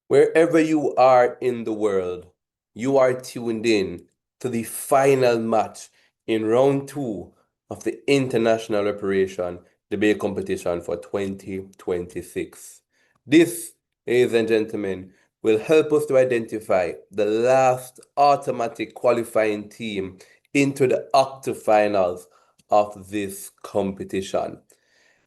Wherever you are in the world, you are tuned in to the final match in round two of the International Reparation Debate Competition for 2026. This, ladies and gentlemen, will help us to identify the last automatic qualifying team into the octafinals of this competition.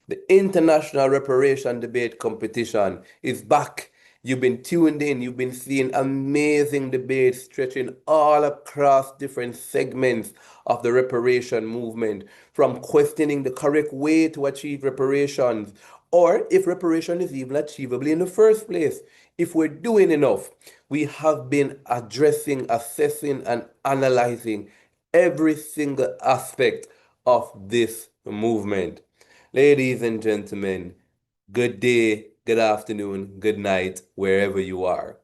The International Reparation Debate Competition is back. You've been tuned in, you've been seeing amazing debates stretching all across different segments of the reparation movement, from questioning the correct way to achieve reparations, or if reparation is even achievable in the first place. If we're doing enough, we have been addressing, assessing, and analyzing every single aspect of this movement. Ladies and gentlemen, good day, good afternoon, good night, wherever you are.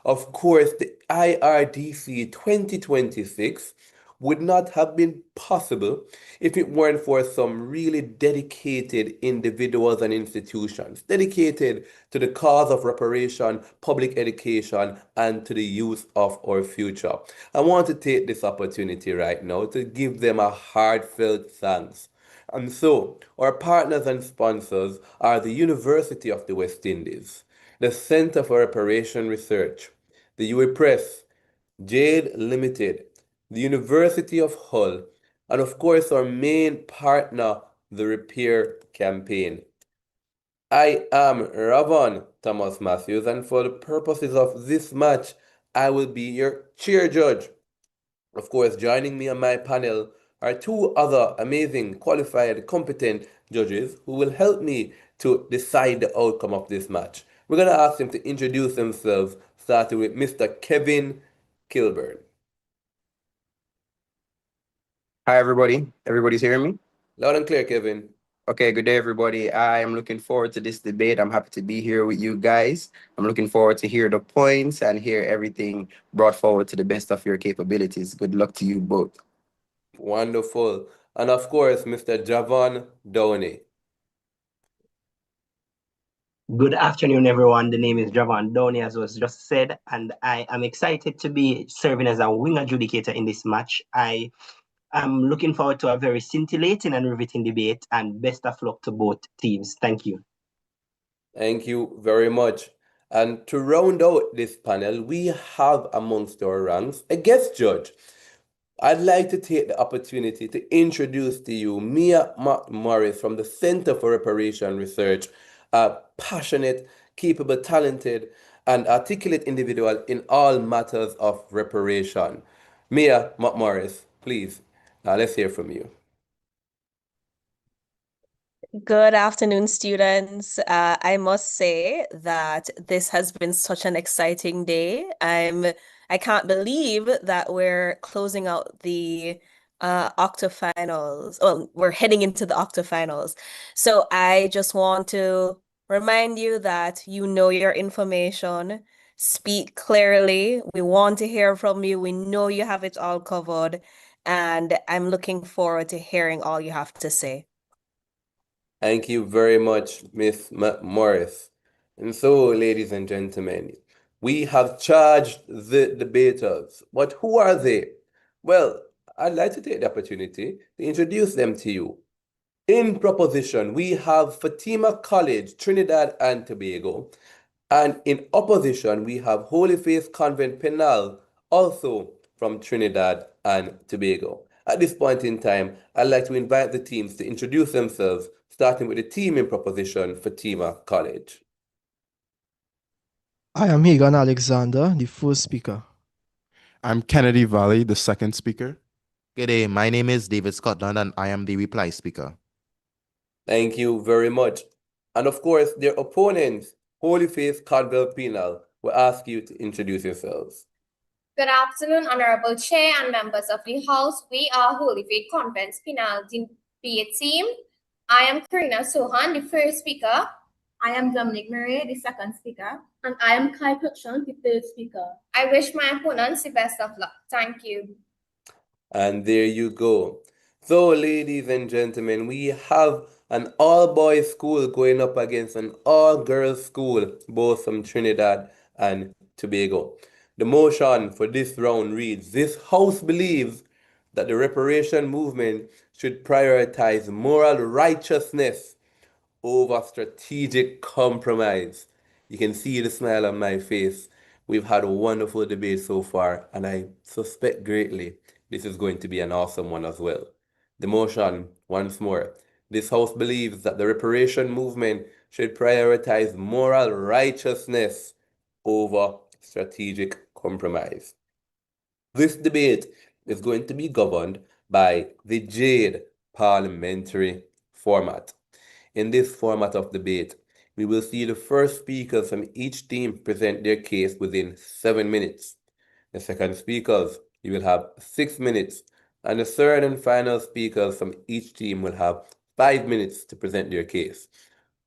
Of course, the IRDC 2026 would not have been possible if it weren't for some really dedicated individuals and institutions, dedicated to the cause of reparation, public education, and to the youth of our future. I want to take this opportunity right now to give them a heartfelt thanks. And so, our partners and sponsors are the University of the West Indies, the Center for Reparation Research, the UA Press, Jade Limited, the University of Hull, and of course our main partner, the Repair Campaign. I am Ravon Thomas Matthews, and for the purposes of this match, I will be your cheer judge. Of course, joining me on my panel are two other amazing, qualified, competent judges who will help me to decide the outcome of this match. We're going to ask them to introduce themselves, starting with Mr. Kevin Kilburn. Hi, everybody. Everybody's hearing me? Loud and clear, Kevin. Okay, good day, everybody. I am looking forward to this debate. I'm happy to be here with you guys. I'm looking forward to hear the points and hear everything brought forward to the best of your capabilities. Good luck to you both. Wonderful. And of course, Mr. Javon Downey. Good afternoon, everyone. The name is Javan Downey, as was just said, and I am excited to be serving as a wing adjudicator in this match. I am looking forward to a very scintillating and riveting debate, and best of luck to both teams. Thank you. Thank you very much. And to round out this panel, we have amongst our ranks a guest judge. I'd like to take the opportunity to introduce to you Mia Morris from the Center for Reparation Research, a passionate, capable, talented, and articulate individual in all matters of reparation. Mia Morris, please, let's hear from you. Good afternoon, students. I must say that this has been such an exciting day. I can't believe that we're closing out the octafinals. Well, we're heading into the octafinals. So I just want to remind you that you know your information. Speak clearly. We want to hear from you. We know you have it all covered, and I'm looking forward to hearing all you have to say. Thank you very much, Miss Morris. And so, ladies and gentlemen, we have charged the debaters. But who are they? Well, I'd like to take the opportunity to introduce them to you. In proposition, we have Fatima College, Trinidad and Tobago. And in opposition, we have Holy Faith Convent Penal, also from Trinidad and Tobago. At this point in time, I'd like to invite the teams to introduce themselves, starting with the team in proposition, Fatima College. I am Hagan Alexander, the first speaker. I'm Kennedy Valley, the second speaker. Good day, my name is David Scotland and I am the reply speaker. Thank you very much. And of course, their opponents, Holy Faith Convent Penal, will ask you to introduce yourselves. Good afternoon, Honorable Chair and members of the House. We are Holy Faith Convent Penal debate team. I am Karina Sohan, the first speaker. I am Dominic Murray, the second speaker. And I am Kai Putchon, the third speaker. I wish my opponents the best of luck. Thank you. And there you go. So, ladies and gentlemen, we have an all-boys school going up against an all-girls school, both from Trinidad and Tobago. The motion for this round reads, this House believes that the reparation movement should prioritize moral righteousness over strategic compromise. You can see the smile on my face. We've had a wonderful debate so far, and I suspect greatly this is going to be an awesome one as well. The motion, once more, this House believes that the reparation movement should prioritize moral righteousness over strategic compromise. This debate is going to be governed by the Jade parliamentary format. In this format of debate, we will see the first speakers from each team present their case within 7 minutes. The second speakers, you will have 6 minutes, and the third and final speakers from each team will have 5 minutes to present their case.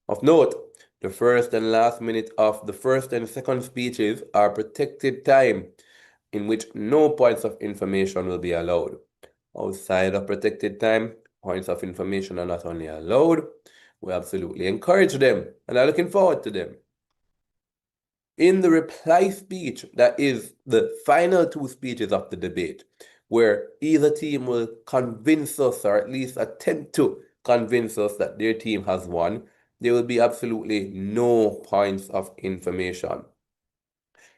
Of note, the first and last minute of the first and second speeches are protected time in which no points of information will be allowed. Outside of protected time, points of information are not only allowed, we absolutely encourage them and are looking forward to them. In the reply speech, that is the final 2 speeches of the debate, where either team will convince us or at least attempt to convince us that their team has won, there will be absolutely no points of information.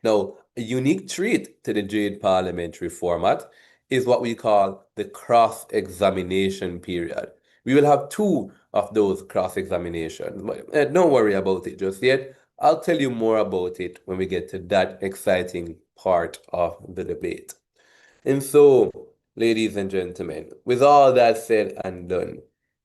Now, a unique treat to the Jade parliamentary format is what we call the cross-examination period. We will have 2 of those cross-examinations, but don't worry about it just yet. I'll tell you more about it when we get to that exciting part of the debate. And so, ladies and gentlemen, with all that said and done,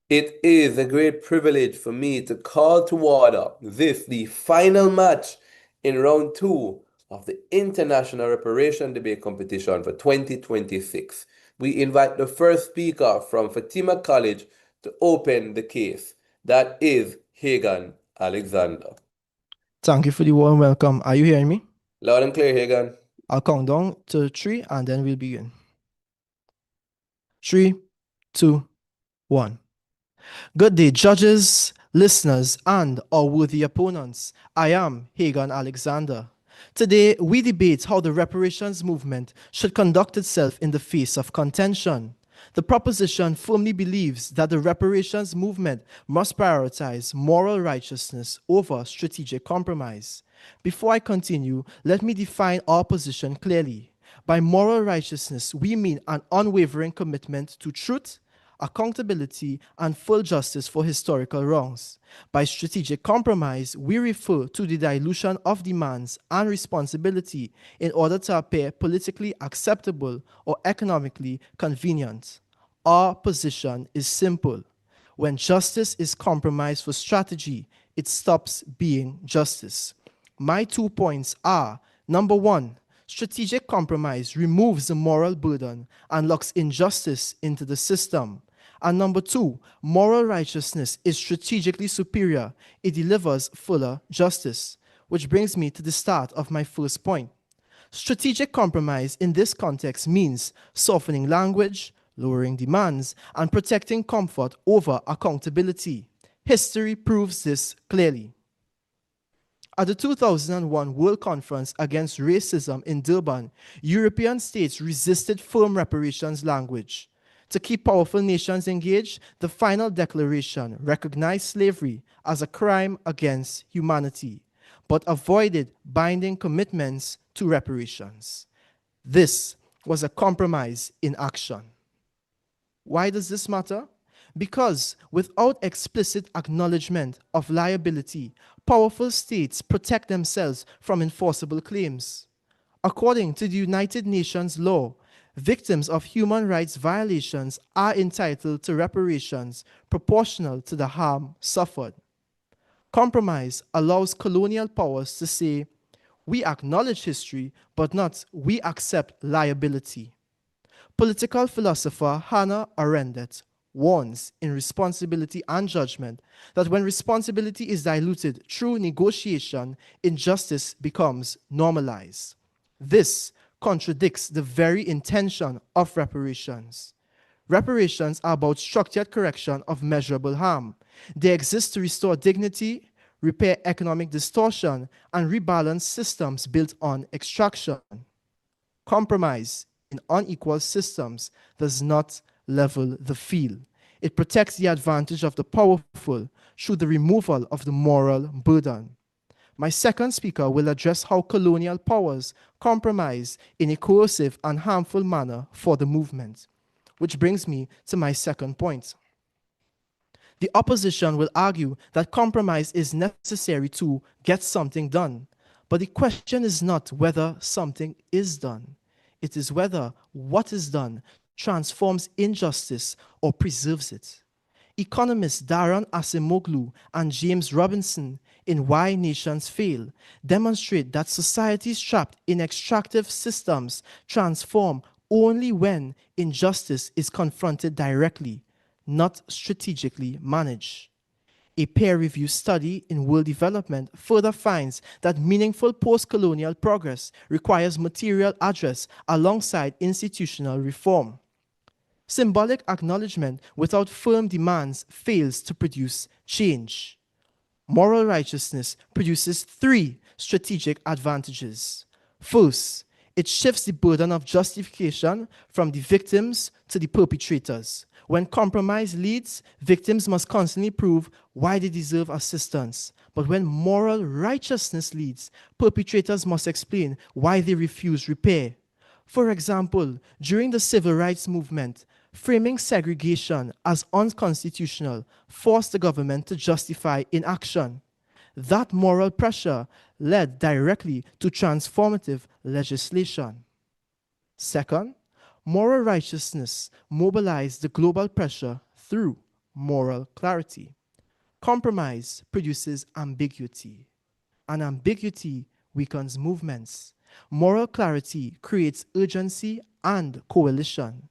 it is a great privilege for me to call to order this, the final match in round 2 of the International Reparation Debate Competition for 2026. We invite the first speaker from Fatima College to open the case. That is Hagan Alexander. Thank you for the warm welcome. Are you hearing me? Loud and clear, Hagan. I'll count down to 3 and then we'll begin. 3, 2, 1. Good day, judges, listeners, and our worthy opponents. I am Hagan Alexander. Today, we debate how the reparations movement should conduct itself in the face of contention. The proposition firmly believes that the reparations movement must prioritize moral righteousness over strategic compromise. Before I continue, let me define our position clearly. By moral righteousness, we mean an unwavering commitment to truth, accountability, and full justice for historical wrongs. By strategic compromise, we refer to the dilution of demands and responsibility in order to appear politically acceptable or economically convenient. Our position is simple. When justice is compromised for strategy, it stops being justice. My 2 points are, number 1, strategic compromise removes the moral burden and locks injustice into the system. And number 2, moral righteousness is strategically superior. It delivers fuller justice. Which brings me to the start of my first point. Strategic compromise in this context means softening language, lowering demands, and protecting comfort over accountability. History proves this clearly. At the 2001 World Conference Against Racism in Durban, European states resisted firm reparations language. To keep powerful nations engaged, the final declaration recognized slavery as a crime against humanity, but avoided binding commitments to reparations. This was a compromise in action. Why does this matter? Because without explicit acknowledgement of liability, powerful states protect themselves from enforceable claims. According to the United Nations law, victims of human rights violations are entitled to reparations proportional to the harm suffered. Compromise allows colonial powers to say, we acknowledge history, but not we accept liability. Political philosopher Hannah Arendt warns in Responsibility and Judgment that when responsibility is diluted through negotiation, injustice becomes normalized. This contradicts the very intention of reparations. Reparations are about structured correction of measurable harm. They exist to restore dignity, repair economic distortion, and rebalance systems built on extraction. Compromise in unequal systems does not level the field. It protects the advantage of the powerful through the removal of the moral burden. My second speaker will address how colonial powers compromise in a coercive and harmful manner for the movement, which brings me to my second point. The opposition will argue that compromise is necessary to get something done, but the question is not whether something is done. It is whether what is done transforms injustice or preserves it. Economists Darren Acemoglu and James Robinson in Why Nations Fail demonstrate that societies trapped in extractive systems transform only when injustice is confronted directly, not strategically managed. A peer-reviewed study in world development further finds that meaningful post-colonial progress requires material address alongside institutional reform. Symbolic acknowledgement without firm demands fails to produce change. Moral righteousness produces three strategic advantages. First, it shifts the burden of justification from the victims to the perpetrators. When compromise leads, victims must constantly prove why they deserve assistance. But when moral righteousness leads, perpetrators must explain why they refuse repair. For example, during the civil rights movement, framing segregation as unconstitutional forced the government to justify inaction. That moral pressure led directly to transformative legislation. Second, moral righteousness mobilized the global pressure through moral clarity. Compromise produces ambiguity, and ambiguity weakens movements. Moral clarity creates urgency and coalition.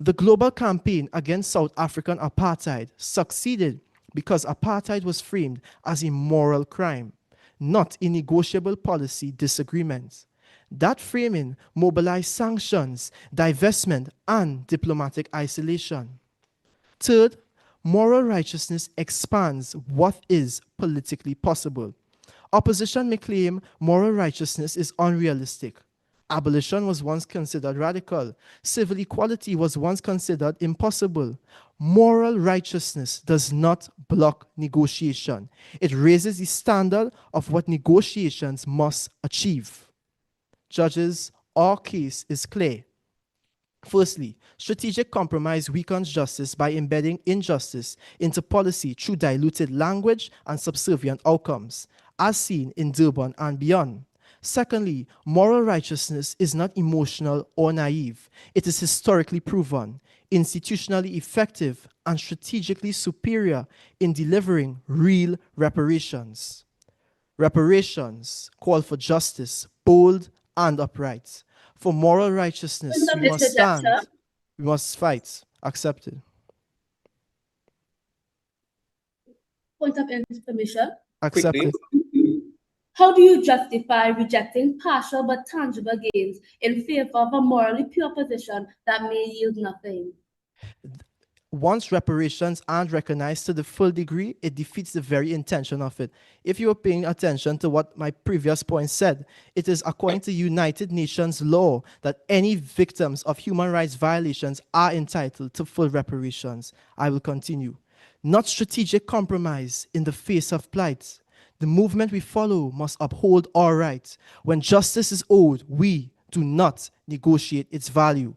The global campaign against South African apartheid succeeded because apartheid was framed as a moral crime, not a negotiable policy disagreement. That framing mobilized sanctions, divestment, and diplomatic isolation. Third, moral righteousness expands what is politically possible. Opposition may claim moral righteousness is unrealistic. Abolition was once considered radical. Civil equality was once considered impossible. Moral righteousness does not block negotiation. It raises the standard of what negotiations must achieve. Judges, our case is clear. Firstly, strategic compromise weakens justice by embedding injustice into policy through diluted language and subservient outcomes, as seen in Durban and beyond. Secondly, moral righteousness is not emotional or naive. It is historically proven, institutionally effective, and strategically superior in delivering real reparations. Reparations call for justice, bold and upright. For moral righteousness, we must stand, we must fight. Accepted. Point of information. Accepted. How do you justify rejecting partial but tangible gains in favor of a morally pure position that may yield nothing? Once reparations aren't recognized to the full degree, it defeats the very intention of it. If you were paying attention to what my previous point said, it is according to United Nations law that any victims of human rights violations are entitled to full reparations. I will continue. Not strategic compromise in the face of plight. The movement we follow must uphold our rights. When justice is owed, we do not negotiate its value.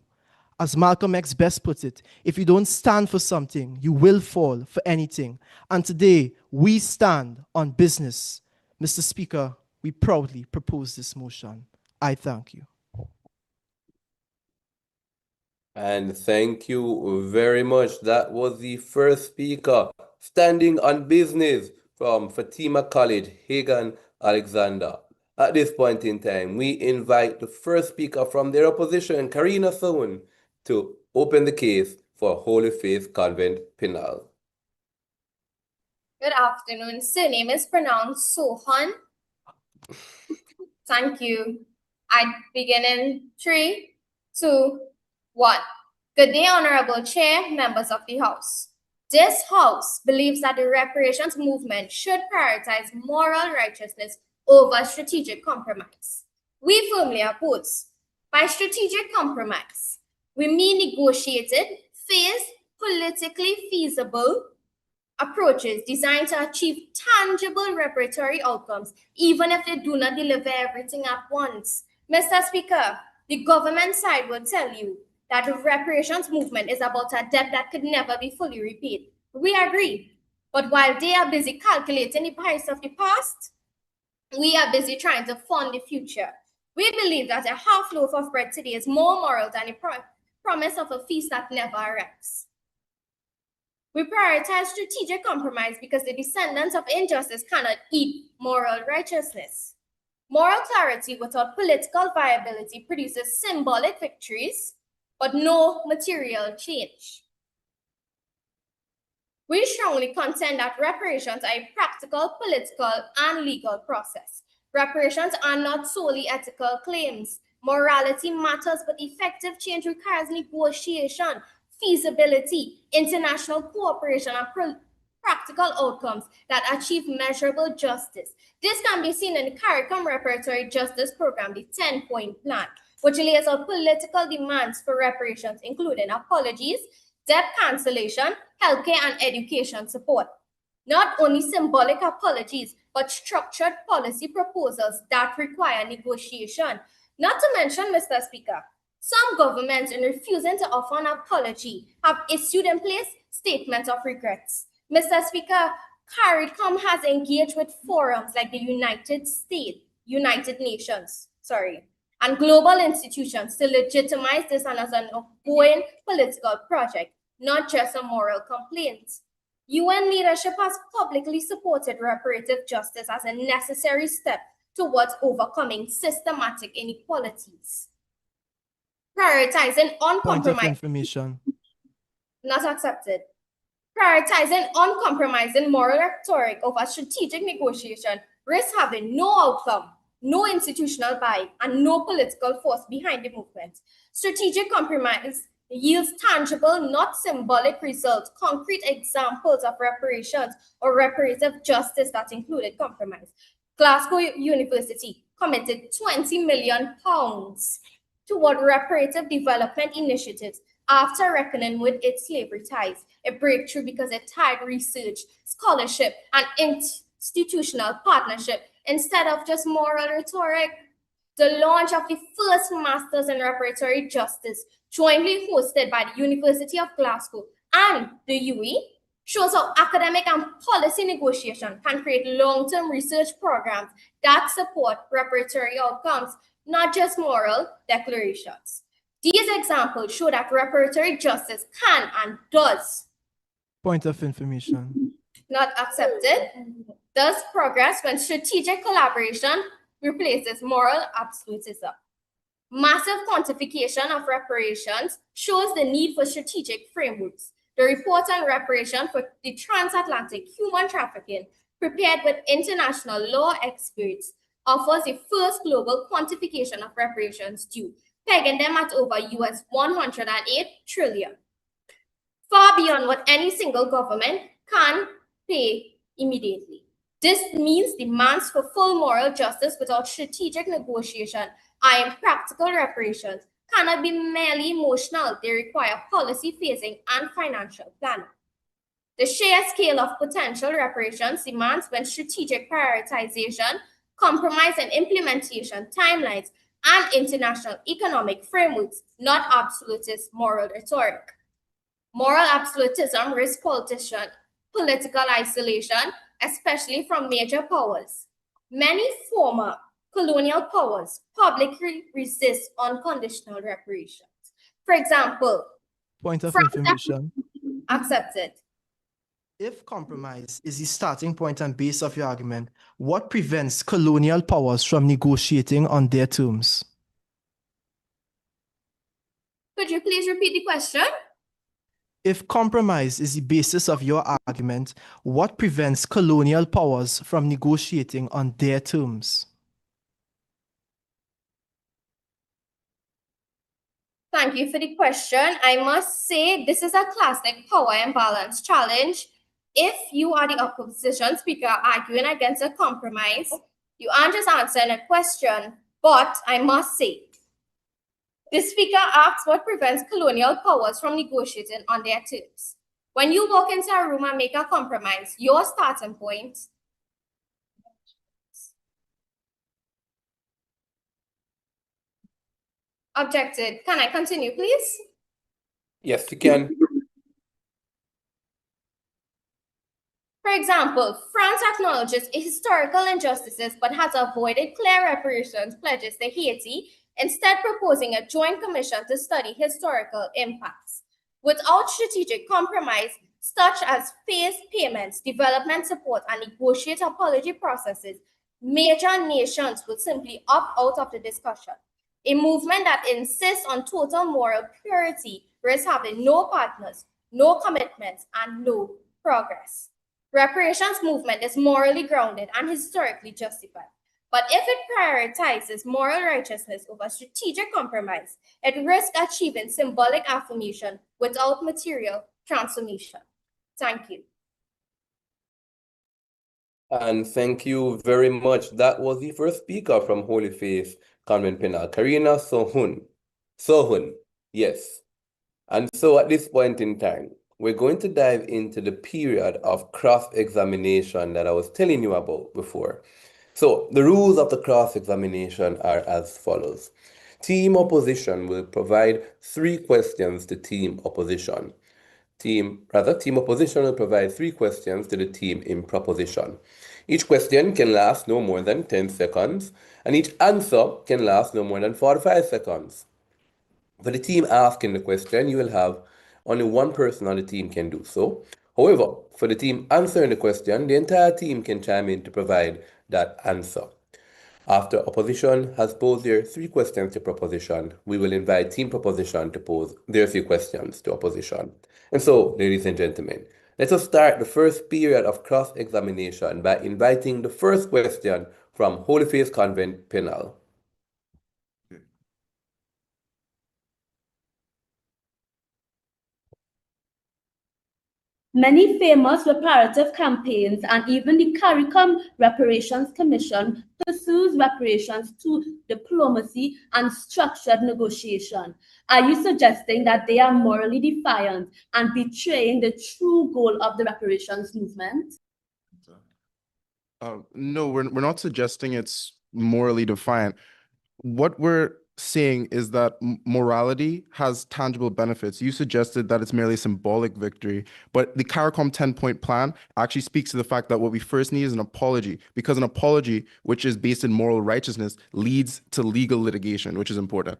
As Malcolm X best put it, if you don't stand for something, you will fall for anything. And today, we stand on business. Mr. Speaker, we proudly propose this motion. I thank you. And thank you very much. That was the first speaker, standing on business from Fatima College, Hagan, Alexander. At this point in time, we invite the first speaker from their opposition, Karina Sohn, to open the case for Holy Faith Convent Penal. Good afternoon. Surname is pronounced Sohan. Thank you. I begin in 3, 2, 1. Good day, Honorable Chair, members of the House. This House believes that the reparations movement should prioritize moral righteousness over strategic compromise. We firmly oppose. By strategic compromise, we mean negotiated, phased, politically feasible approaches designed to achieve tangible reparatory outcomes, even if they do not deliver everything at once. Mr. Speaker, the government side will tell you that the reparations movement is about a debt that could never be fully repaid. We agree. But while they are busy calculating the price of the past, we are busy trying to fund the future. We believe that a half loaf of bread today is more moral than the promise of a feast that never arrives. We prioritize strategic compromise because the descendants of injustice cannot eat moral righteousness. Moral clarity without political viability produces symbolic victories, but no material change. We strongly contend that reparations are a practical, political, and legal process. Reparations are not solely ethical claims. Morality matters, but effective change requires negotiation, feasibility, international cooperation, and practical outcomes that achieve measurable justice. This can be seen in the CARICOM Reparatory Justice Program, the 10-point plan, which lays out political demands for reparations, including apologies, debt cancellation, healthcare, and education support. Not only symbolic apologies, but structured policy proposals that require negotiation. Not to mention, Mr. Speaker, some governments, in refusing to offer an apology, have issued in place statements of regrets. Mr. Speaker, CARICOM has engaged with forums like the United Nations, and global institutions to legitimize this and as an ongoing political project, not just a moral complaint. UN leadership has publicly supported reparative justice as a necessary step towards overcoming systematic inequalities. Prioritizing Point of uncompromising, information. not accepted. Prioritizing uncompromising moral rhetoric over strategic negotiation risks having no outcome, no institutional buy, and no political force behind the movement. Strategic compromise yields tangible, not symbolic results, concrete examples of reparations or reparative justice that included compromise. Glasgow University committed £20 million toward reparative development initiatives after reckoning with its slavery ties, a breakthrough because it tied research, scholarship, and institutional partnership instead of just moral rhetoric. The launch of the first Masters in Reparatory Justice, jointly hosted by the University of Glasgow and the UE, shows how academic and policy negotiation can create long-term research programs that support reparatory outcomes, not just moral declarations. These examples show that reparatory justice can and does Point of information. not accepted, does progress when strategic collaboration replaces moral absolutism. Massive quantification of reparations shows the need for strategic frameworks. The report on reparation for the transatlantic human trafficking, prepared with international law experts, offers the first global quantification of reparations due, pegging them at over US 108 trillion, far beyond what any single government can pay immediately. This means demands for full moral justice without strategic negotiation are impractical reparations cannot be merely emotional. They require policy phasing and financial planning. The sheer scale of potential reparations demands when strategic prioritization, compromise and implementation timelines, and international economic frameworks, not absolutist moral rhetoric. Moral absolutism risks political isolation, especially from major powers. Many former colonial powers publicly resist unconditional reparations. For example, Point of France information. accepted. If compromise is the starting point and base of your argument, what prevents colonial powers from negotiating on their terms? Could you please repeat the question? If compromise is the basis of your argument, what prevents colonial powers from negotiating on their terms? Thank you for the question. I must say this is a classic power imbalance challenge. If you are the opposition speaker arguing against a compromise, you aren't just answering a question, but I must say, the speaker asks what prevents colonial powers from negotiating on their terms. When you walk into a room and make a compromise, your starting point objected. Can I continue, please? Yes, you can. For example, France acknowledges historical injustices but has avoided clear reparations pledges to Haiti, instead proposing a joint commission to study historical impacts. Without strategic compromise, such as phased payments, development support, and negotiate apology processes, major nations will simply opt out of the discussion. A movement that insists on total moral purity risks having no partners, no commitments, and no progress. Reparations movement is morally grounded and historically justified. But if it prioritizes moral righteousness over strategic compromise, it risks achieving symbolic affirmation without material transformation. Thank you. And thank you very much. That was the first speaker from Holy Faith Convent Penal, Karina Sohun. Sohun, yes. And so at this point in time, we're going to dive into the period of cross-examination that I was telling you about before. So the rules of the cross-examination are as follows. Team opposition will provide 3 questions to team opposition. Team opposition will provide 3 questions to the team in proposition. Each question can last no more than 10 seconds, and each answer can last no more than 45 seconds. For the team asking the question, you will have only one person on the team can do so. However, for the team answering the question, the entire team can chime in to provide that answer. After opposition has posed their 3 questions to proposition, we will invite team proposition to pose their 3 questions to opposition. And so, ladies and gentlemen, let us start the first period of cross-examination by inviting the first question from Holy Faith Convent Penal. Many famous reparative campaigns and even the CARICOM Reparations Commission pursues reparations through diplomacy and structured negotiation. Are you suggesting that they are morally defiant and betraying the true goal of the reparations movement? No, we're not suggesting it's morally defiant. What we're saying is that morality has tangible benefits. You suggested that it's merely a symbolic victory, but the CARICOM 10-point plan actually speaks to the fact that what we first need is an apology, because an apology, which is based in moral righteousness, leads to legal litigation, which is important.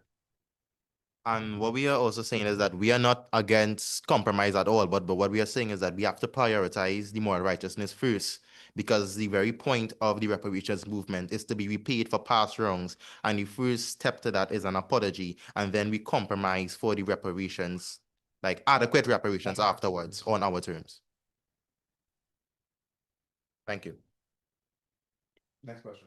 And what we are also saying is that we are not against compromise at all, but what we are saying is that we have to prioritize the moral righteousness first, because the very point of the reparations movement is to be repaid for past wrongs, and the first step to that is an apology, and then we compromise for the reparations, like adequate reparations afterwards on our terms. Thank you. Next question.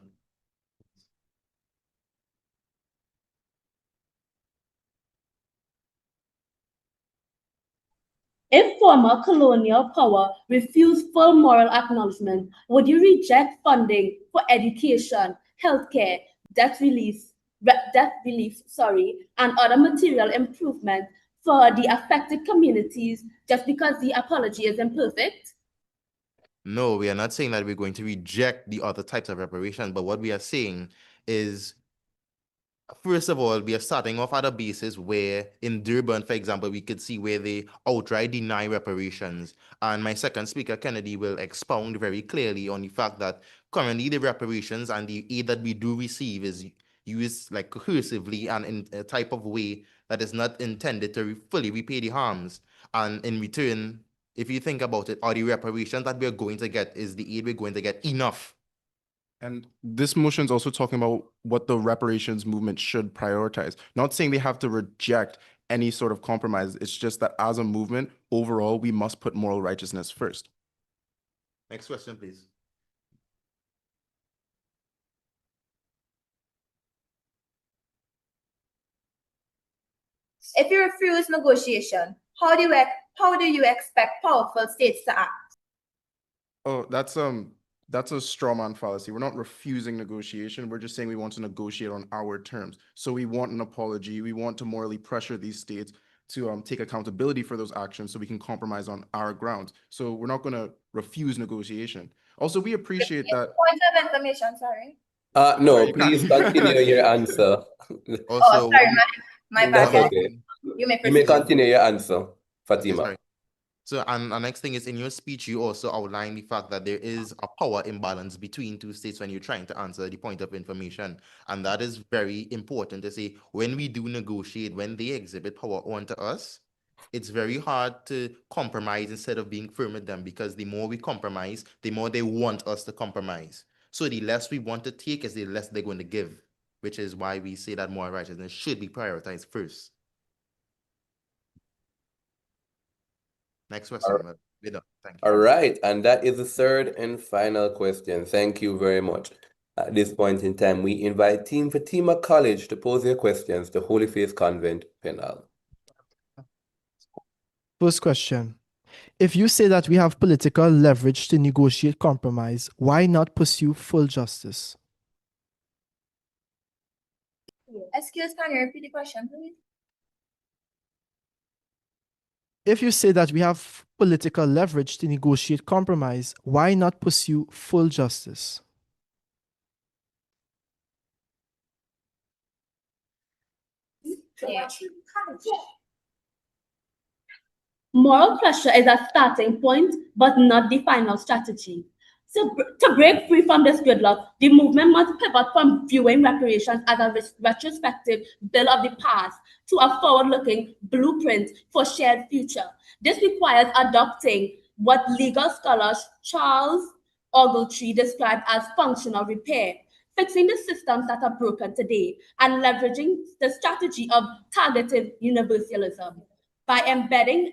If former colonial power refused full moral acknowledgement, would you reject funding for education, healthcare, debt relief, and other material improvement for the affected communities just because the apology is imperfect? No, we are not saying that we're going to reject the other types of reparations, but what we are saying is, first of all, we are starting off at a basis where in Durban, for example, we could see where they outright deny reparations. And my second speaker, Kennedy, will expound very clearly on the fact that currently the reparations and the aid that we do receive is used like coercively and in a type of way that is not intended to fully repay the harms. And in return, if you think about it, are the reparations that we're going to get, is the aid we're going to get enough? And this motion is also talking about what the reparations movement should prioritize. Not saying they have to reject any sort of compromise. It's just that as a movement, overall, we must put moral righteousness first. Next question, please. If you refuse negotiation, how do you expect powerful states to act? Oh, that's a straw man fallacy. We're not refusing negotiation. We're just saying we want to negotiate on our terms. So we want an apology. We want to morally pressure these states to take accountability for those actions so we can compromise on our grounds. So we're not going to refuse negotiation. Also, we appreciate that. Point of information, sorry. No, You can't- please continue your answer. Also, sorry, my bad. That's guys. okay. You may You may proceed. continue your answer, Okay, Fatima. sorry. So, and the next thing is, in your speech, you also outlined the fact that there is a power imbalance between two states when you're trying to answer the point of information. And that is very important to say, when we do negotiate, when they exhibit power onto us, it's very hard to compromise instead of being firm with them, because the more we compromise, the more they want us to compromise. So the less we want to take is the less they're going to give, which is why we say that moral righteousness should be prioritized first. Next question. We're done. Thank you. All right, and that is the third and final question. Thank you very much. At this point in time, we invite Team Fatima College to pose their questions to Holy Faith Convent Penal. First question. If you say that we have political leverage to negotiate compromise, why not pursue full justice? Excuse, can you repeat the question, please? If you say that we have political leverage to negotiate compromise, why not pursue full justice? Yeah. Moral pressure is a starting point, but not the final strategy. So to break free from this gridlock, the movement must pivot from viewing reparations as a retrospective bill of the past to a forward-looking blueprint for shared future. This requires adopting what legal scholar Charles Ogletree described as functional repair, fixing the systems that are broken today, and leveraging the strategy of targeted universalism by embedding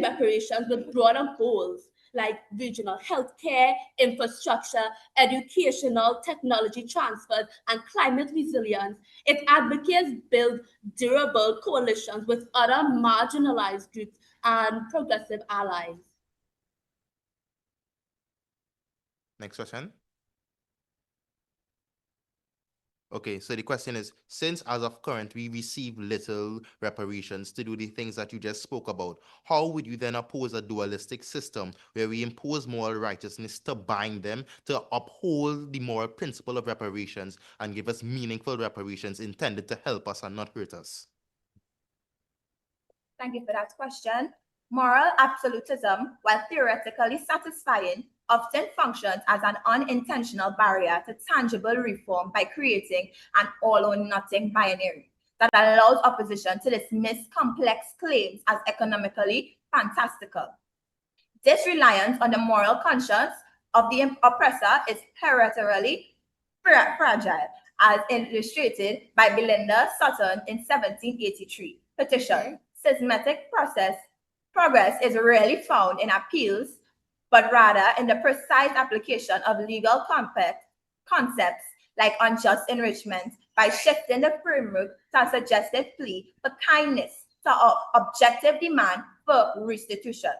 reparations with broader goals like regional healthcare, infrastructure, educational technology transfers, and climate resilience. It advocates build durable coalitions with other marginalized groups and progressive allies. Next question. Okay, so the question is, since as of current, we receive little reparations to do the things that you just spoke about, how would you then oppose a dualistic system where we impose moral righteousness to bind them, to uphold the moral principle of reparations and give us meaningful reparations intended to help us and not hurt us? Thank you for that question. Moral absolutism, while theoretically satisfying, often functions as an unintentional barrier to tangible reform by creating an all-or-nothing binary that allows opposition to dismiss complex claims as economically fantastical. This reliance on the moral conscience of the oppressor is hereditarily fragile, as illustrated by Belinda Sutton in 1783. Petition. Systematic progress is rarely found in appeals, but rather in the precise application of legal concepts like unjust enrichment by shifting the framework to a suggested plea for kindness to objective demand for restitution,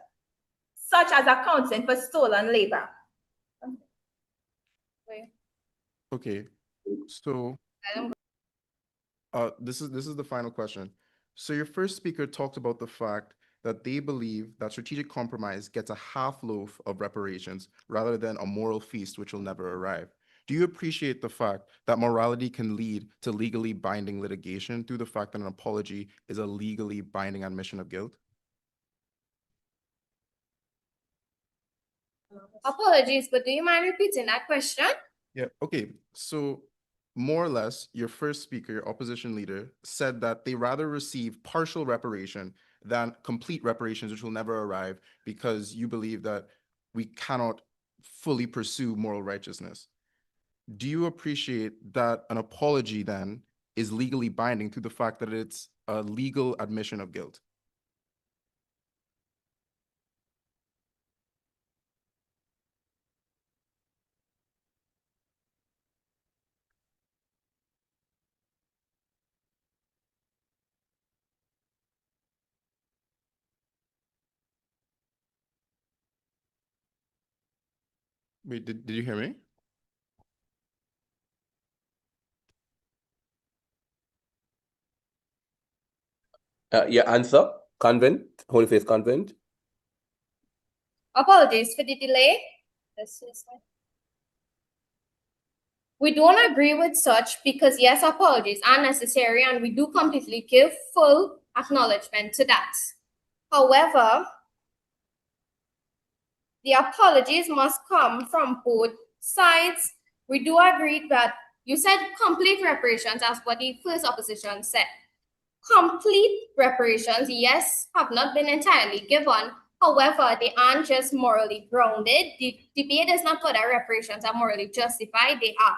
such as accounting for stolen labor. Okay, so this is the final question. So your first speaker talked about the fact that they believe that strategic compromise gets a half loaf of reparations rather than a moral feast which will never arrive. Do you appreciate the fact that morality can lead to legally binding litigation through the fact that an apology is a legally binding admission of guilt? Apologies, but do you mind repeating that question? Yeah, okay. So more or less, your first speaker, your opposition leader, said that they rather receive partial reparation than complete reparations, which will never arrive because you believe that we cannot fully pursue moral righteousness. Do you appreciate that an apology then is legally binding through the fact that it's a legal admission of guilt? Wait, did you hear me? Your answer, Convent, Holy Faith Convent. Apologies for the delay. We don't agree with such because yes, apologies are necessary and we do completely give full acknowledgement to that. However, the apologies must come from both sides. We do agree that you said complete reparations as what the first opposition said. Complete reparations, yes, have not been entirely given. However, they aren't just morally grounded. The debate is not whether reparations are morally justified, they are.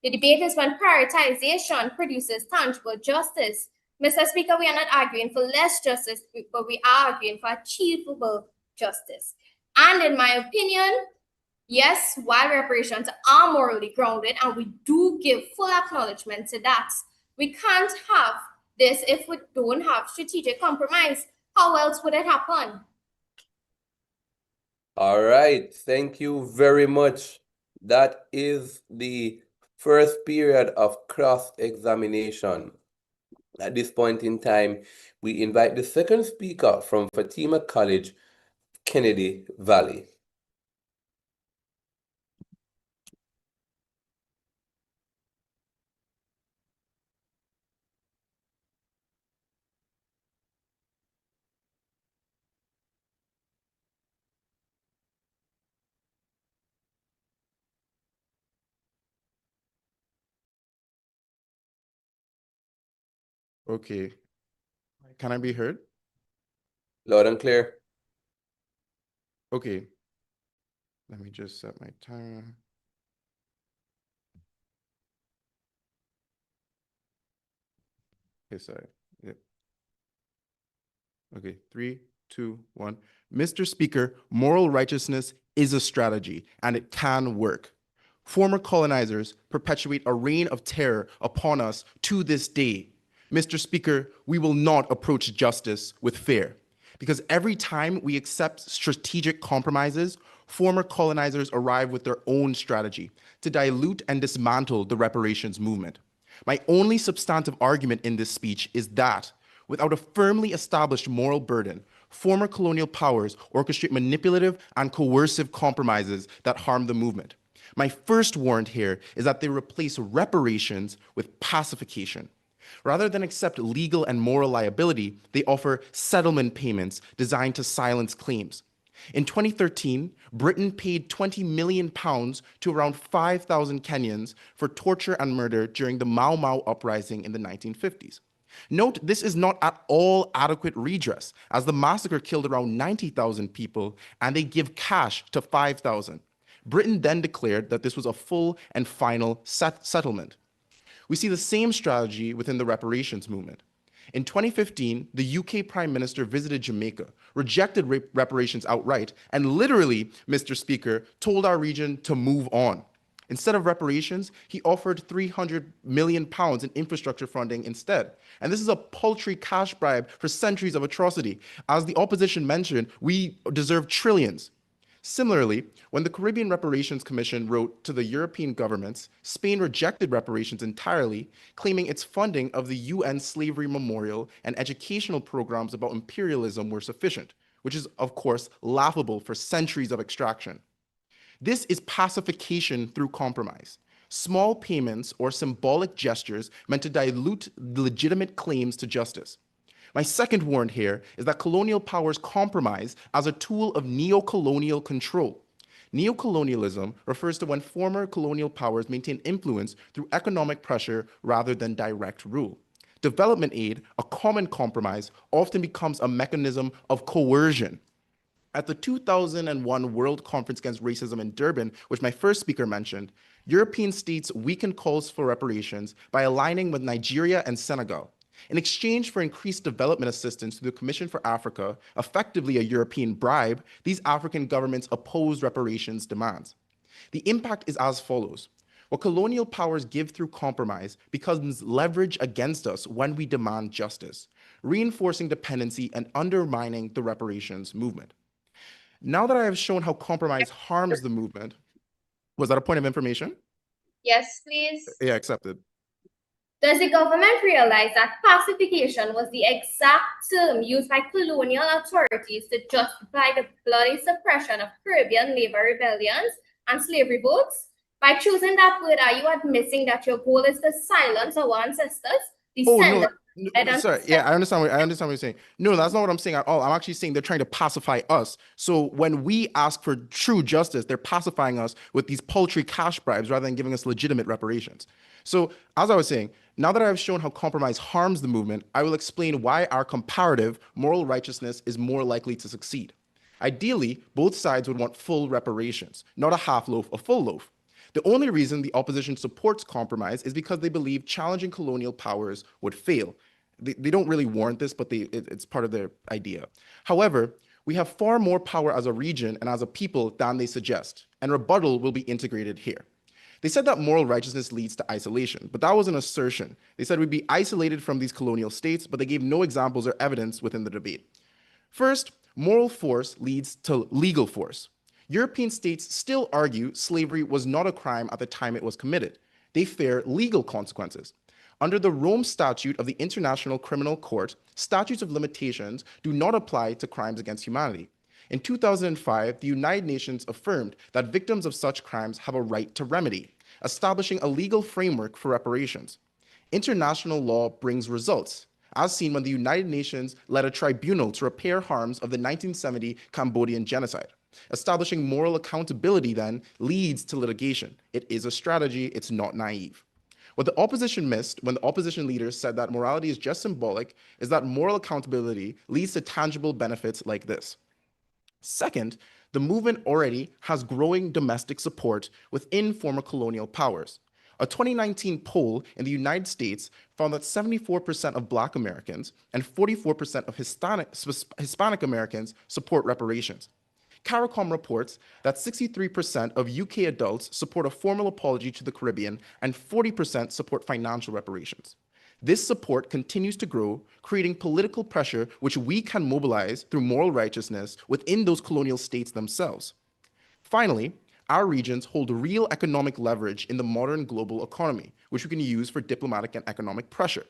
The debate is when prioritization produces tangible justice. Mr. Speaker, we are not arguing for less justice, but we are arguing for achievable justice. And in my opinion, yes, while reparations are morally grounded, and we do give full acknowledgement to that, we can't have this if we don't have strategic compromise. How else would it happen? All right, thank you very much. That is the first period of cross-examination. At this point in time, we invite the second speaker from Fatima College, Kennedy Valley. Okay. Can I be heard? Loud and clear. Okay. Let me just set my timer. Okay, sorry. Yep. Okay, 3, 2, 1. Mr. Speaker, moral righteousness is a strategy, and it can work. Former colonizers perpetuate a reign of terror upon us to this day. Mr. Speaker, we will not approach justice with fear, because every time we accept strategic compromises, former colonizers arrive with their own strategy to dilute and dismantle the reparations movement. My only substantive argument in this speech is that, without a firmly established moral burden, former colonial powers orchestrate manipulative and coercive compromises that harm the movement. My first warrant here is that they replace reparations with pacification. Rather than accept legal and moral liability, they offer settlement payments designed to silence claims. In 2013, Britain paid £20 million to around 5,000 Kenyans for torture and murder during the Mau Mau uprising in the 1950s. Note, this is not at all adequate redress, as the massacre killed around 90,000 people, and they give cash to 5,000. Britain then declared that this was a full and final settlement. We see the same strategy within the reparations movement. In 2015, the UK Prime Minister visited Jamaica, rejected reparations outright, and literally, Mr. Speaker, told our region to move on. Instead of reparations, he offered £300 million in infrastructure funding instead. And this is a paltry cash bribe for centuries of atrocity. As the opposition mentioned, we deserve trillions. Similarly, when the Caribbean Reparations Commission wrote to the European governments, Spain rejected reparations entirely, claiming its funding of the UN Slavery Memorial and educational programs about imperialism were sufficient, which is, of course, laughable for centuries of extraction. This is pacification through compromise. Small payments or symbolic gestures meant to dilute legitimate claims to justice. My second warrant here is that colonial powers compromise as a tool of neo-colonial control. Neocolonialism refers to when former colonial powers maintain influence through economic pressure rather than direct rule. Development aid, a common compromise, often becomes a mechanism of coercion. At the 2001 World Conference Against Racism in Durban, which my first speaker mentioned, European states weakened calls for reparations by aligning with Nigeria and Senegal. In exchange for increased development assistance through the Commission for Africa, effectively a European bribe, these African governments opposed reparations demands. The impact is as follows. What colonial powers give through compromise becomes leverage against us when we demand justice, reinforcing dependency and undermining the reparations movement. Now that I have shown how compromise harms the movement, Was that a point of information? Yes, please. Yeah, accepted. Does the government realize that pacification was the exact term used by colonial authorities to justify the bloody suppression of Caribbean labor rebellions and slavery votes? By choosing that word, are you admitting that your goal is to silence our ancestors? Oh no, sorry. Yeah, I understand what you're saying. No, that's not what I'm saying at all. I'm actually saying they're trying to pacify us. So when we ask for true justice, they're pacifying us with these paltry cash bribes rather than giving us legitimate reparations. So as I was saying, now that I have shown how compromise harms the movement, I will explain why our comparative moral righteousness is more likely to succeed. Ideally, both sides would want full reparations, not a half loaf, a full loaf. The only reason the opposition supports compromise is because they believe challenging colonial powers would fail. They don't really warrant this, but it's part of their idea. However, we have far more power as a region and as a people than they suggest, and rebuttal will be integrated here. They said that moral righteousness leads to isolation, but that was an assertion. They said we'd be isolated from these colonial states, but they gave no examples or evidence within the debate. First, moral force leads to legal force. European states still argue slavery was not a crime at the time it was committed. They fear legal consequences. Under the Rome Statute of the International Criminal Court, statutes of limitations do not apply to crimes against humanity. In 2005, the United Nations affirmed that victims of such crimes have a right to remedy, establishing a legal framework for reparations. International law brings results, as seen when the United Nations led a tribunal to repair harms of the 1970 Cambodian genocide. Establishing moral accountability then leads to litigation. It is a strategy, it's not naive. What the opposition missed when the opposition leaders said that morality is just symbolic is that moral accountability leads to tangible benefits like this. Second, the movement already has growing domestic support within former colonial powers. A 2019 poll in the United States found that 74% of Black Americans and 44% of Hispanic Americans support reparations. CARICOM reports that 63% of UK adults support a formal apology to the Caribbean and 40% support financial reparations. This support continues to grow, creating political pressure which we can mobilize through moral righteousness within those colonial states themselves. Finally, our regions hold real economic leverage in the modern global economy, which we can use for diplomatic and economic pressure.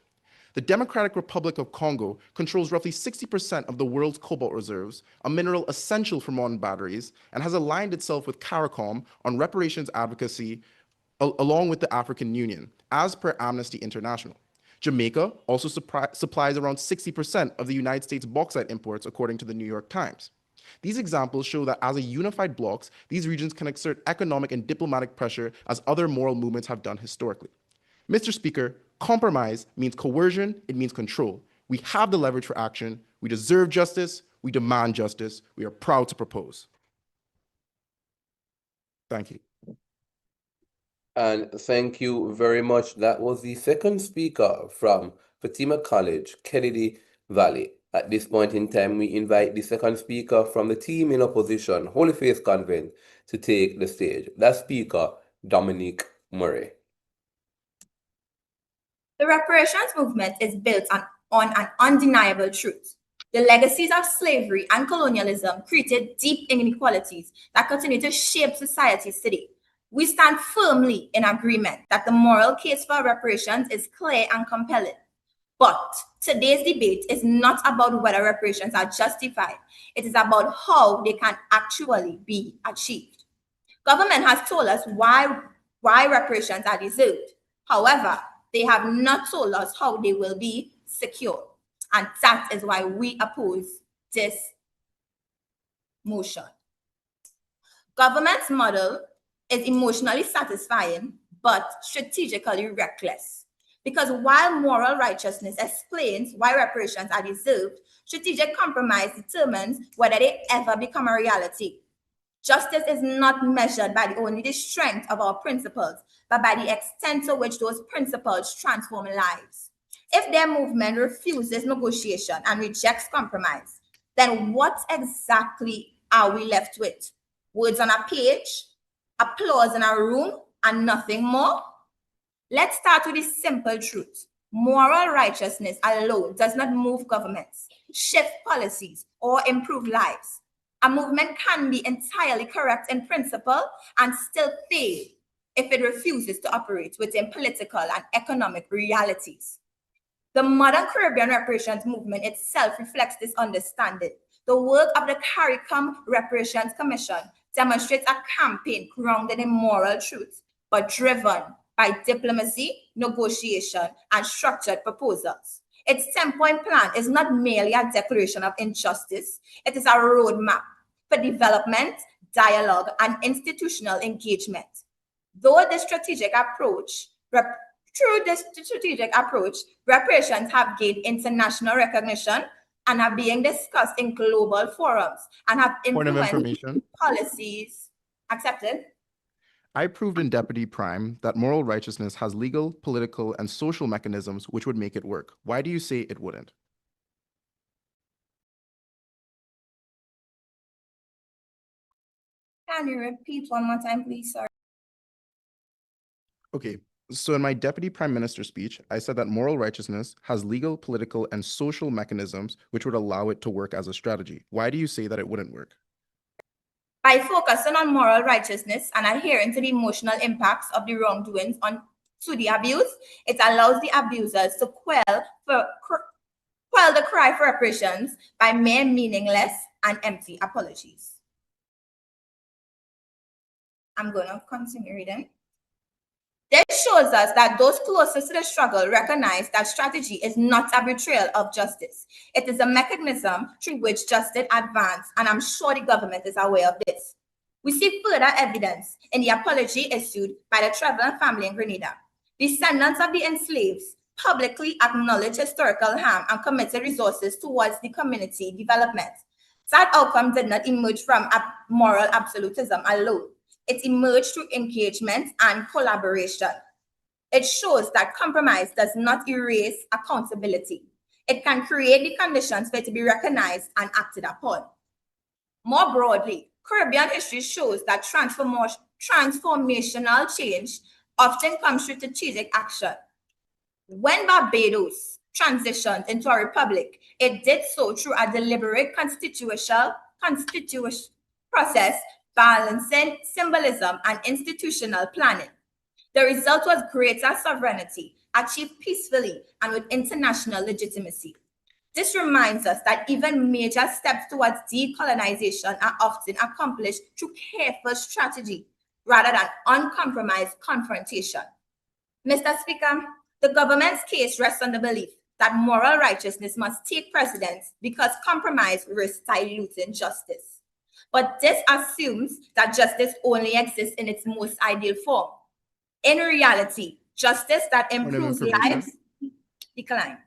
The Democratic Republic of Congo controls roughly 60% of the world's cobalt reserves, a mineral essential for modern batteries, and has aligned itself with CARICOM on reparations advocacy along with the African Union, as per Amnesty International. Jamaica also supplies around 60% of the United States bauxite imports, according to the New York Times. These examples show that as a unified bloc, these regions can exert economic and diplomatic pressure as other moral movements have done historically. Mr. Speaker, compromise means coercion, it means control. We have the leverage for action, we deserve justice, we demand justice, we are proud to propose. Thank you. And thank you very much. That was the second speaker from Fatima College, Kennedy Valley. At this point in time, we invite the second speaker from the team in opposition, Holy Faith Convent, to take the stage. That speaker, Dominique Murray. The reparations movement is built on an undeniable truth. The legacies of slavery and colonialism created deep inequalities that continue to shape societies today. We stand firmly in agreement that the moral case for reparations is clear and compelling. But today's debate is not about whether reparations are justified. It is about how they can actually be achieved. Government has told us why reparations are deserved. However, they have not told us how they will be secured. And that is why we oppose this motion. Government's model is emotionally satisfying, but strategically reckless. Because while moral righteousness explains why reparations are deserved, strategic compromise determines whether they ever become a reality. Justice is not measured by only the strength of our principles, but by the extent to which those principles transform lives. If their movement refuses negotiation and rejects compromise, then what exactly are we left with? Words on a page, applause in a room, and nothing more? Let's start with the simple truth. Moral righteousness alone does not move governments, shift policies, or improve lives. A movement can be entirely correct in principle and still fail if it refuses to operate within political and economic realities. The modern Caribbean reparations movement itself reflects this understanding. The work of the CARICOM Reparations Commission demonstrates a campaign grounded in moral truth, but driven by diplomacy, negotiation, and structured proposals. Its 10-point plan is not merely a declaration of injustice, it is a roadmap for development, dialogue, and institutional engagement. Through this strategic approach, reparations have gained international recognition and are being discussed in global forums and have Point of influenced information. policies. Accepted. I proved in Deputy Prime that moral righteousness has legal, political, and social mechanisms which would make it work. Why do you say it wouldn't? Can you repeat one more time, please? Sorry. Okay, so in my Deputy Prime Minister speech, I said that moral righteousness has legal, political, and social mechanisms which would allow it to work as a strategy. Why do you say that it wouldn't work? By focusing on moral righteousness and adhering to the emotional impacts of the wrongdoings to the abuse, it allows the abusers to quell the cry for reparations by mere meaningless and empty apologies. I'm going to continue reading. This shows us that those closest to the struggle recognize that strategy is not a betrayal of justice. It is a mechanism through which justice advances, and I'm sure the government is aware of this. We see further evidence in the apology issued by the Trevor family in Grenada. Descendants of the enslaved publicly acknowledged historical harm and committed resources towards the community development. That outcome did not emerge from moral absolutism alone. It emerged through engagement and collaboration. It shows that compromise does not erase accountability. It can create the conditions for it to be recognized and acted upon. More broadly, Caribbean history shows that transformational change often comes through strategic action. When Barbados transitioned into a republic, it did so through a deliberate constitutional process balancing symbolism and institutional planning. The result was greater sovereignty, achieved peacefully and with international legitimacy. This reminds us that even major steps towards decolonization are often accomplished through careful strategy rather than uncompromised confrontation. Mr. Speaker, the government's case rests on the belief that moral righteousness must take precedence because compromise risks diluting justice. But this assumes that justice only exists in its most ideal form. In reality, justice that improves lives decline.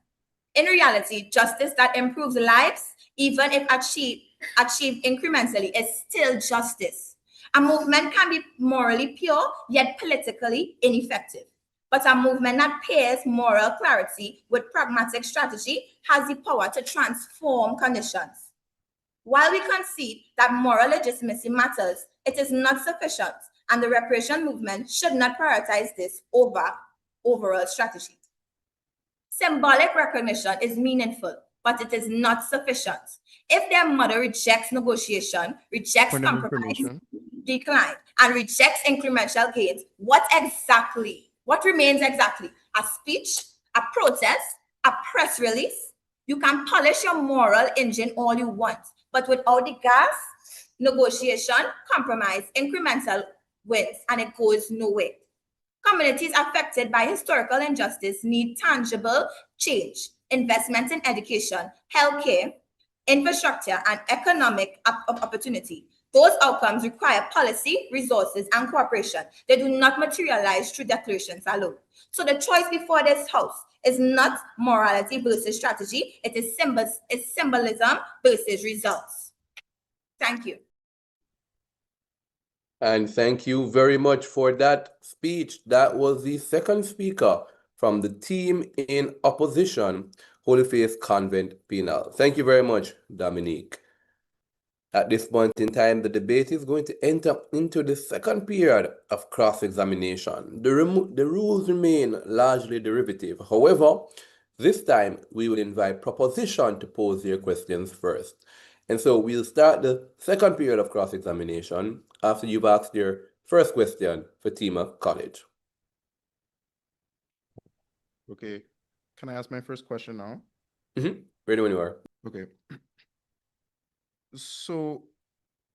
In reality, justice that improves lives, even if achieved incrementally, is still justice. A movement can be morally pure, yet politically ineffective. But a movement that pairs moral clarity with pragmatic strategy has the power to transform conditions. While we concede that moral legitimacy matters, it is not sufficient, and the reparation movement should not prioritize this over overall strategy. Symbolic recognition is meaningful, but it is not sufficient. If their mother rejects negotiation, rejects compromise, decline, and rejects incremental gains, what remains exactly? A speech, a protest, a press release? You can polish your moral engine all you want, but without the gas, negotiation, compromise, incremental wins, and it goes nowhere. Communities affected by historical injustice need tangible change, investment in education, healthcare, infrastructure, and economic opportunity. Those outcomes require policy, resources, and cooperation. They do not materialize through declarations alone. So the choice before this House is not morality versus strategy. It is symbolism versus results. Thank you. And thank you very much for that speech. That was the second speaker from the team in opposition, Holy Faith Convent Penal. Thank you very much, Dominique. At this point in time, the debate is going to enter into the second period of cross-examination. The rules remain largely derivative. However, this time we will invite proposition to pose their questions first. And so we'll start the second period of cross-examination after you've asked your first question, Fatima College. Okay. Can I ask my first question now? Ready when you are. Okay. So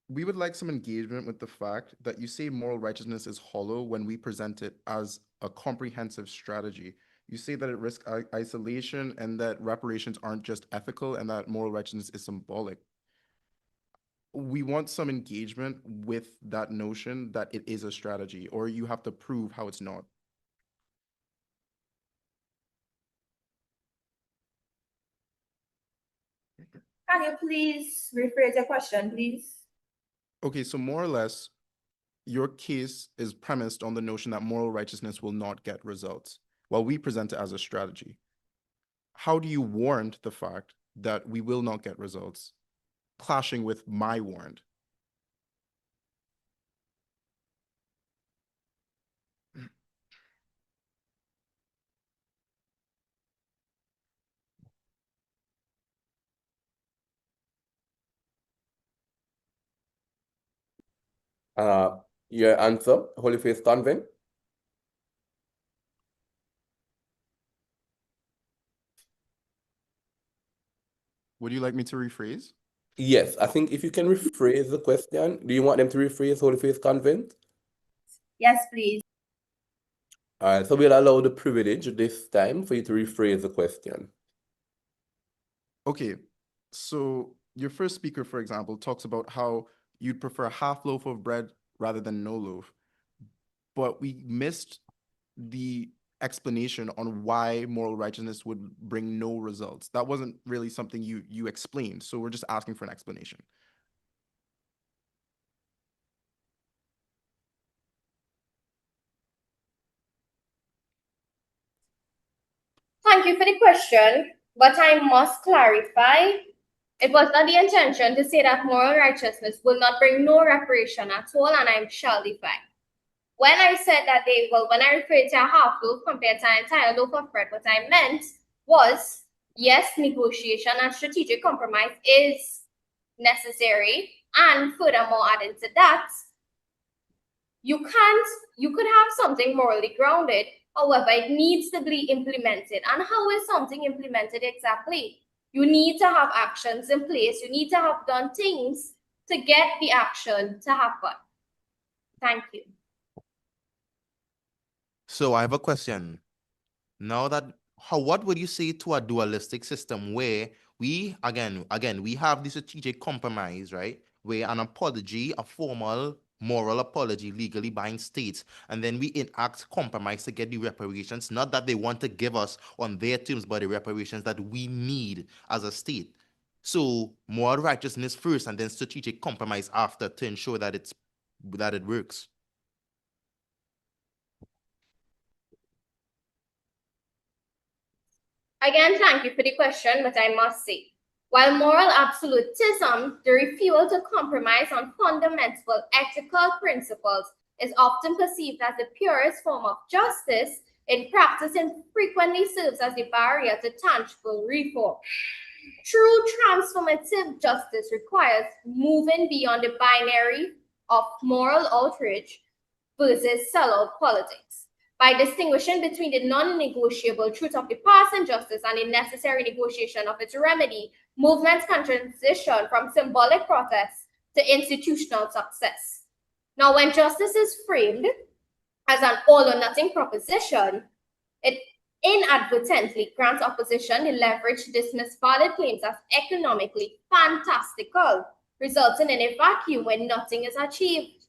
we would like some engagement with the fact that you say moral righteousness is hollow when we present it as a comprehensive strategy. You say that it risks isolation and that reparations aren't just ethical and that moral righteousness is symbolic. We want some engagement with that notion that it is a strategy, or you have to prove how it's not. Can you please rephrase your question, please? Okay, so more or less, your case is premised on the notion that moral righteousness will not get results, while we present it as a strategy. How do you warrant the fact that we will not get results, clashing with my warrant? Your answer, Holy Faith Convent? Would you like me to rephrase? Yes, I think if you can rephrase the question, do you want them to rephrase Holy Faith Convent? Yes, please. All right, so we'll allow the privilege this time for you to rephrase the question. Okay, so your first speaker, for example, talks about how you'd prefer a half loaf of bread rather than no loaf. But we missed the explanation on why moral righteousness would bring no results. That wasn't really something you explained, so we're just asking for an explanation. Thank you for the question, but I must clarify. It was not the intention to say that moral righteousness will not bring no reparation at all, and I shall define. When I said that when I referred to a half loaf compared to an entire loaf of bread, what I meant was, yes, negotiation and strategic compromise is necessary. And furthermore, adding to that, you could have something morally grounded, however, it needs to be implemented. And how is something implemented exactly? You need to have actions in place. You need to have done things to get the action to happen. Thank you. So I have a question. Now that what would you say to a dualistic system where we again we have the strategic compromise, right? Where an apology, a formal moral apology legally binds states, and then we enact compromise to get the reparations, not that they want to give us on their terms, but the reparations that we need as a state. So moral righteousness first and then strategic compromise after to ensure that it works. Again, thank you for the question, but I must say, while moral absolutism, the refusal to compromise on fundamental ethical principles, is often perceived as the purest form of justice, in practice it frequently serves as the barrier to tangible reform. True transformative justice requires moving beyond the binary of moral outrage versus sellout politics. By distinguishing between the non-negotiable truth of the past injustice and the necessary negotiation of its remedy, movements can transition from symbolic protest to institutional success. Now, when justice is framed as an all-or-nothing proposition, it inadvertently grants opposition the leverage to dismiss valid claims as economically fantastical, resulting in a vacuum when nothing is achieved.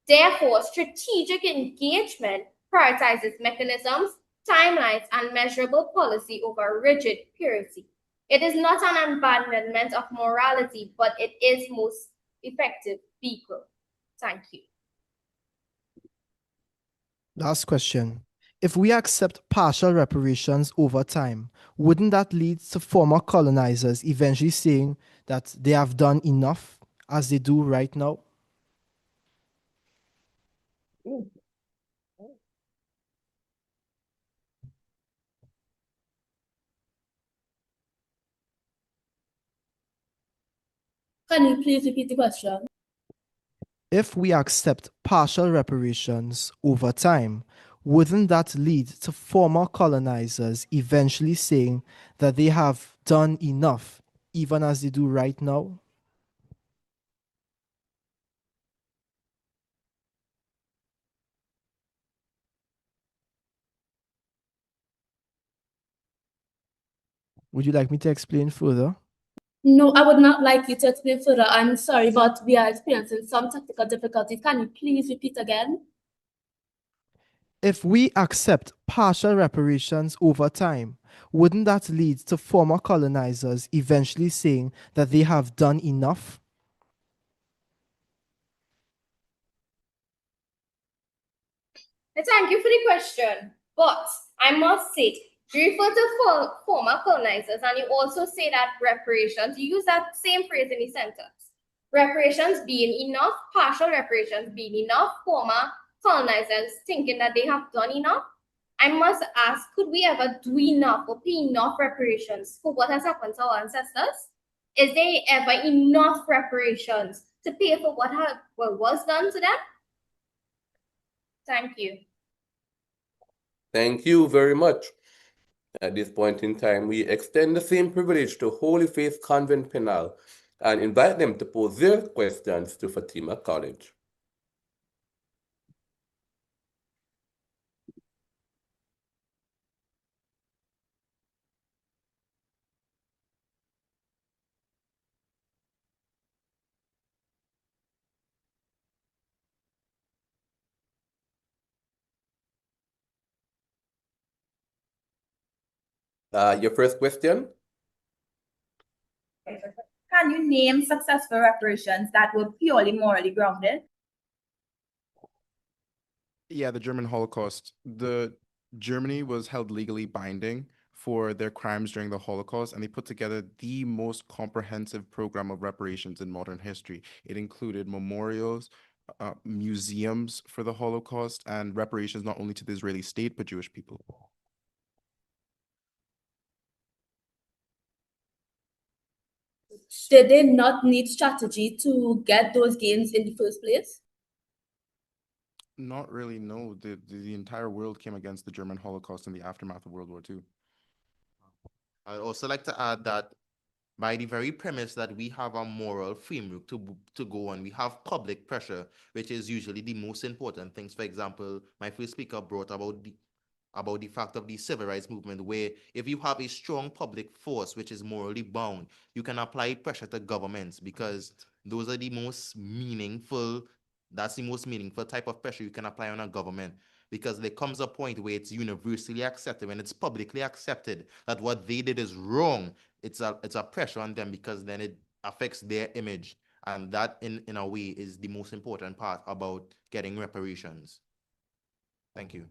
Therefore, strategic engagement prioritizes mechanisms, timelines, and measurable policy over rigid purity. It is not an abandonment of morality, but it is most effective vehicle. Thank you. Last question. If we accept partial reparations over time, wouldn't that lead to former colonizers eventually saying that they have done enough as they do right now? Can you please repeat the question? If we accept partial reparations over time, wouldn't that lead to former colonizers eventually saying that they have done enough, even as they do right now? Would you like me to explain further? No, I would not like you to explain further. I'm sorry, but we are experiencing some technical difficulties. Can you please repeat again? If we accept partial reparations over time, wouldn't that lead to former colonizers eventually saying that they have done enough? Thank you for the question. But I must say, you refer to former colonizers, and you also say that reparations, you use that same phrase in the sentence. Reparations being enough, partial reparations being enough, former colonizers thinking that they have done enough. I must ask, could we ever do enough or pay enough reparations for what has happened to our ancestors? Is there ever enough reparations to pay for what was done to them? Thank you. Thank you very much. At this point in time, we extend the same privilege to Holy Faith Convent Penal and invite them to pose their questions to Fatima College. Your first question? Can you name successful reparations that were purely morally grounded? Yeah, the German Holocaust. Germany was held legally binding for their crimes during the Holocaust, and they put together the most comprehensive program of reparations in modern history. It included memorials, museums for the Holocaust, and reparations not only to the Israeli state, but Jewish people. Did they not need strategy to get those gains in the first place? Not really, no. The entire world came against the German Holocaust in the aftermath of World War II. I'd also like to add that by the very premise that we have a moral framework to go on, we have public pressure, which is usually the most important things. For example, my first speaker brought about the fact of the civil rights movement, where if you have a strong public force which is morally bound, you can apply pressure to governments, because those are the most meaningful, that's the most meaningful type of pressure you can apply on a government. Because there comes a point where it's universally accepted, when it's publicly accepted that what they did is wrong, it's a pressure on them, because then it affects their image. And that in a way is the most important part about getting reparations. Thank you.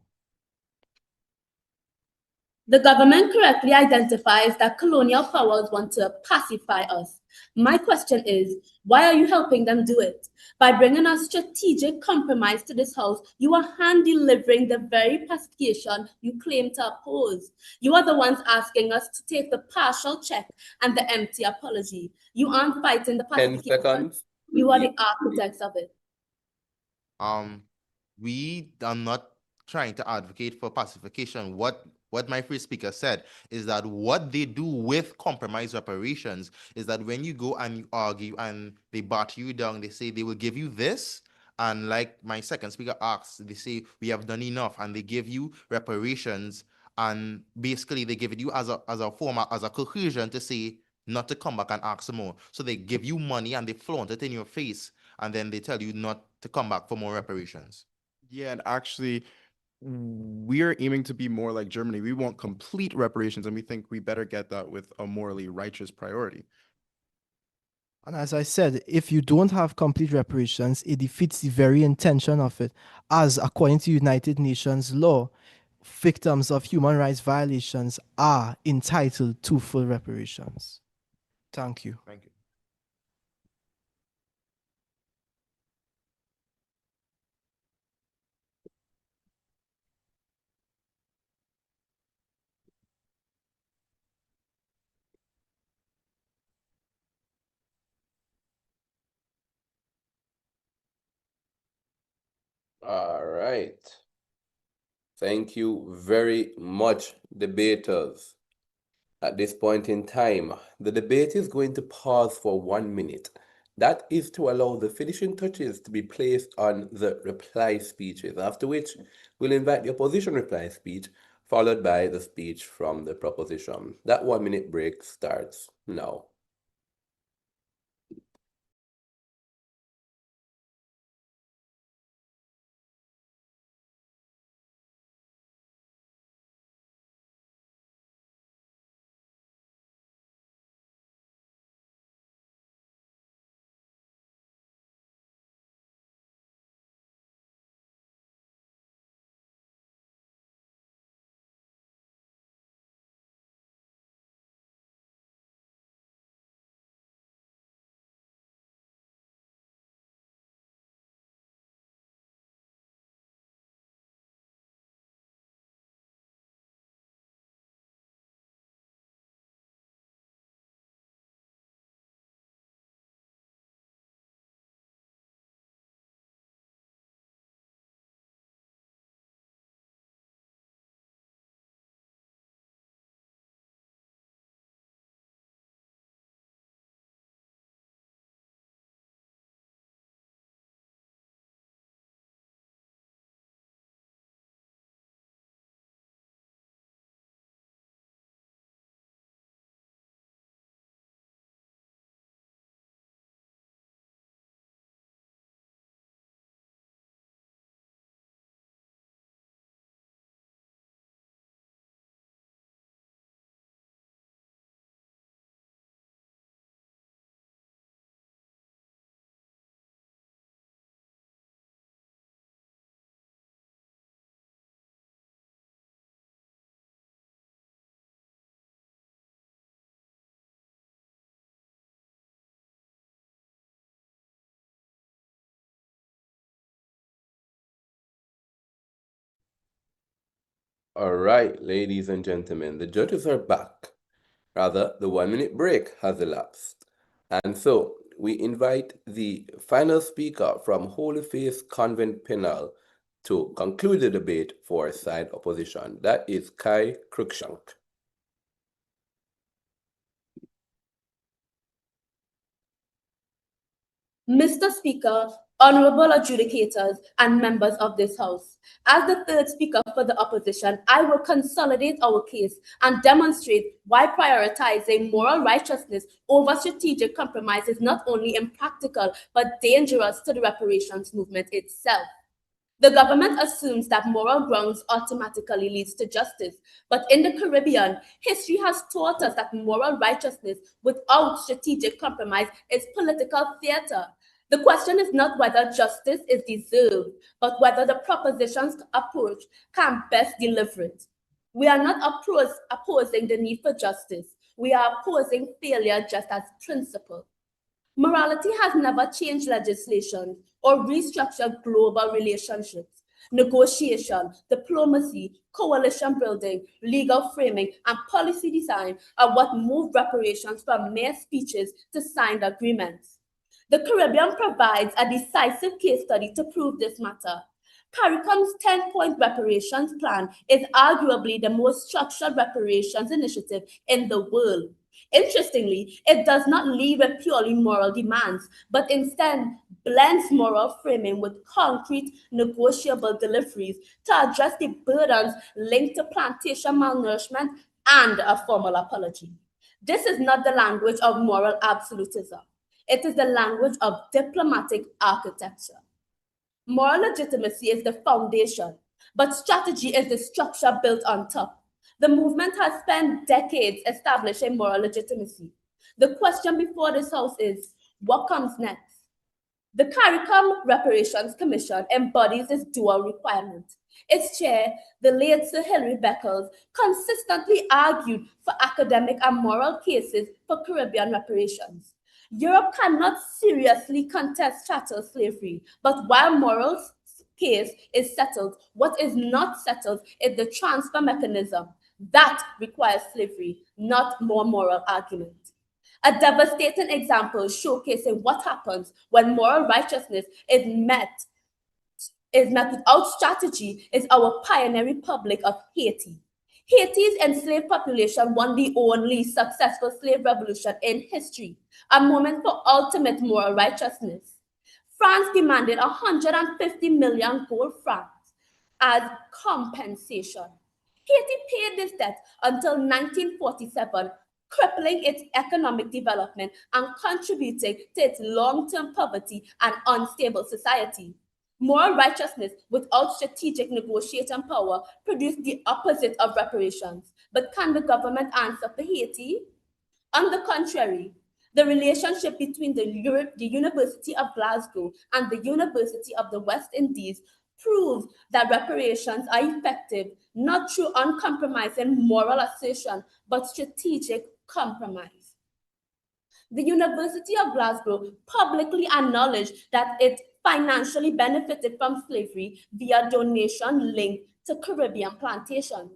The government correctly identifies that colonial powers want to pacify us. My question is, why are you helping them do it? By bringing a strategic compromise to this house, you are hand-delivering the very pacification you claim to oppose. You are the ones asking us to take the partial check and the empty apology. You aren't fighting the 10 pacification. seconds. You are the architects of it. We are not trying to advocate for pacification. What my first speaker said is that what they do with compromise reparations is that when you go and you argue and they batter you down, they say they will give you this. And like my second speaker asked, they say we have done enough, and they give you reparations, and basically they give it you as a form, as a cohesion to say not to come back and ask some more. So they give you money and they flaunt it in your face, and then they tell you not to come back for more reparations. Yeah, and actually, we're aiming to be more like Germany. We want complete reparations, and we think we better get that with a morally righteous priority. And as I said, if you don't have complete reparations, it defeats the very intention of it, as according to United Nations law, victims of human rights violations are entitled to full reparations. Thank you. Thank you. All right. Thank you very much, debaters. At this point in time, the debate is going to pause for 1 minute. That is to allow the finishing touches to be placed on the reply speeches, after which we'll invite the opposition reply speech, followed by the speech from the proposition. That 1 minute break starts now. All right, ladies and gentlemen, the judges are back. Rather, the 1 minute break has elapsed. And so we invite the final speaker from Holy Face Convent Penal to conclude the debate for side opposition. That is Kai Cruikshank. Mr. Speaker, honorable adjudicators, and members of this House, as the third speaker for the opposition, I will consolidate our case and demonstrate why prioritizing moral righteousness over strategic compromise is not only impractical, but dangerous to the reparations movement itself. The government assumes that moral grounds automatically leads to justice, but in the Caribbean, history has taught us that moral righteousness without strategic compromise is political theater. The question is not whether justice is deserved, but whether the proposition's approach can best deliver it. We are not opposing the need for justice. We are opposing failure just as principle. Morality has never changed legislation or restructured global relationships. Negotiation, diplomacy, coalition building, legal framing, and policy design are what moved reparations from mere speeches to signed agreements. The Caribbean provides a decisive case study to prove this matter. CARICOM's 10-point reparations plan is arguably the most structured reparations initiative in the world. Interestingly, it does not leave with purely moral demands, but instead blends moral framing with concrete negotiable deliveries to address the burdens linked to plantation malnourishment and a formal apology. This is not the language of moral absolutism. It is the language of diplomatic architecture. Moral legitimacy is the foundation, but strategy is the structure built on top. The movement has spent decades establishing moral legitimacy. The question before this House is, what comes next? The CARICOM Reparations Commission embodies this dual requirement. Its chair, the late Sir Hilary Beckles, consistently argued for academic and moral cases for Caribbean reparations. Europe cannot seriously contest chattel slavery, but while moral case is settled, what is not settled is the transfer mechanism. That requires slavery, not more moral argument. A devastating example showcasing what happens when moral righteousness is met is met without strategy is our pioneer republic of Haiti. Haiti's enslaved population won the only successful slave revolution in history, a moment for ultimate moral righteousness. France demanded 150 million gold francs as compensation. Haiti paid this debt until 1947, crippling its economic development and contributing to its long-term poverty and unstable society. Moral righteousness without strategic negotiating power produced the opposite of reparations. But can the government answer for Haiti? On the contrary, the relationship between the University of Glasgow and the University of the West Indies proves that reparations are effective not through uncompromising moral assertion, but strategic compromise. The University of Glasgow publicly acknowledged that it financially benefited from slavery via donation linked to Caribbean plantation.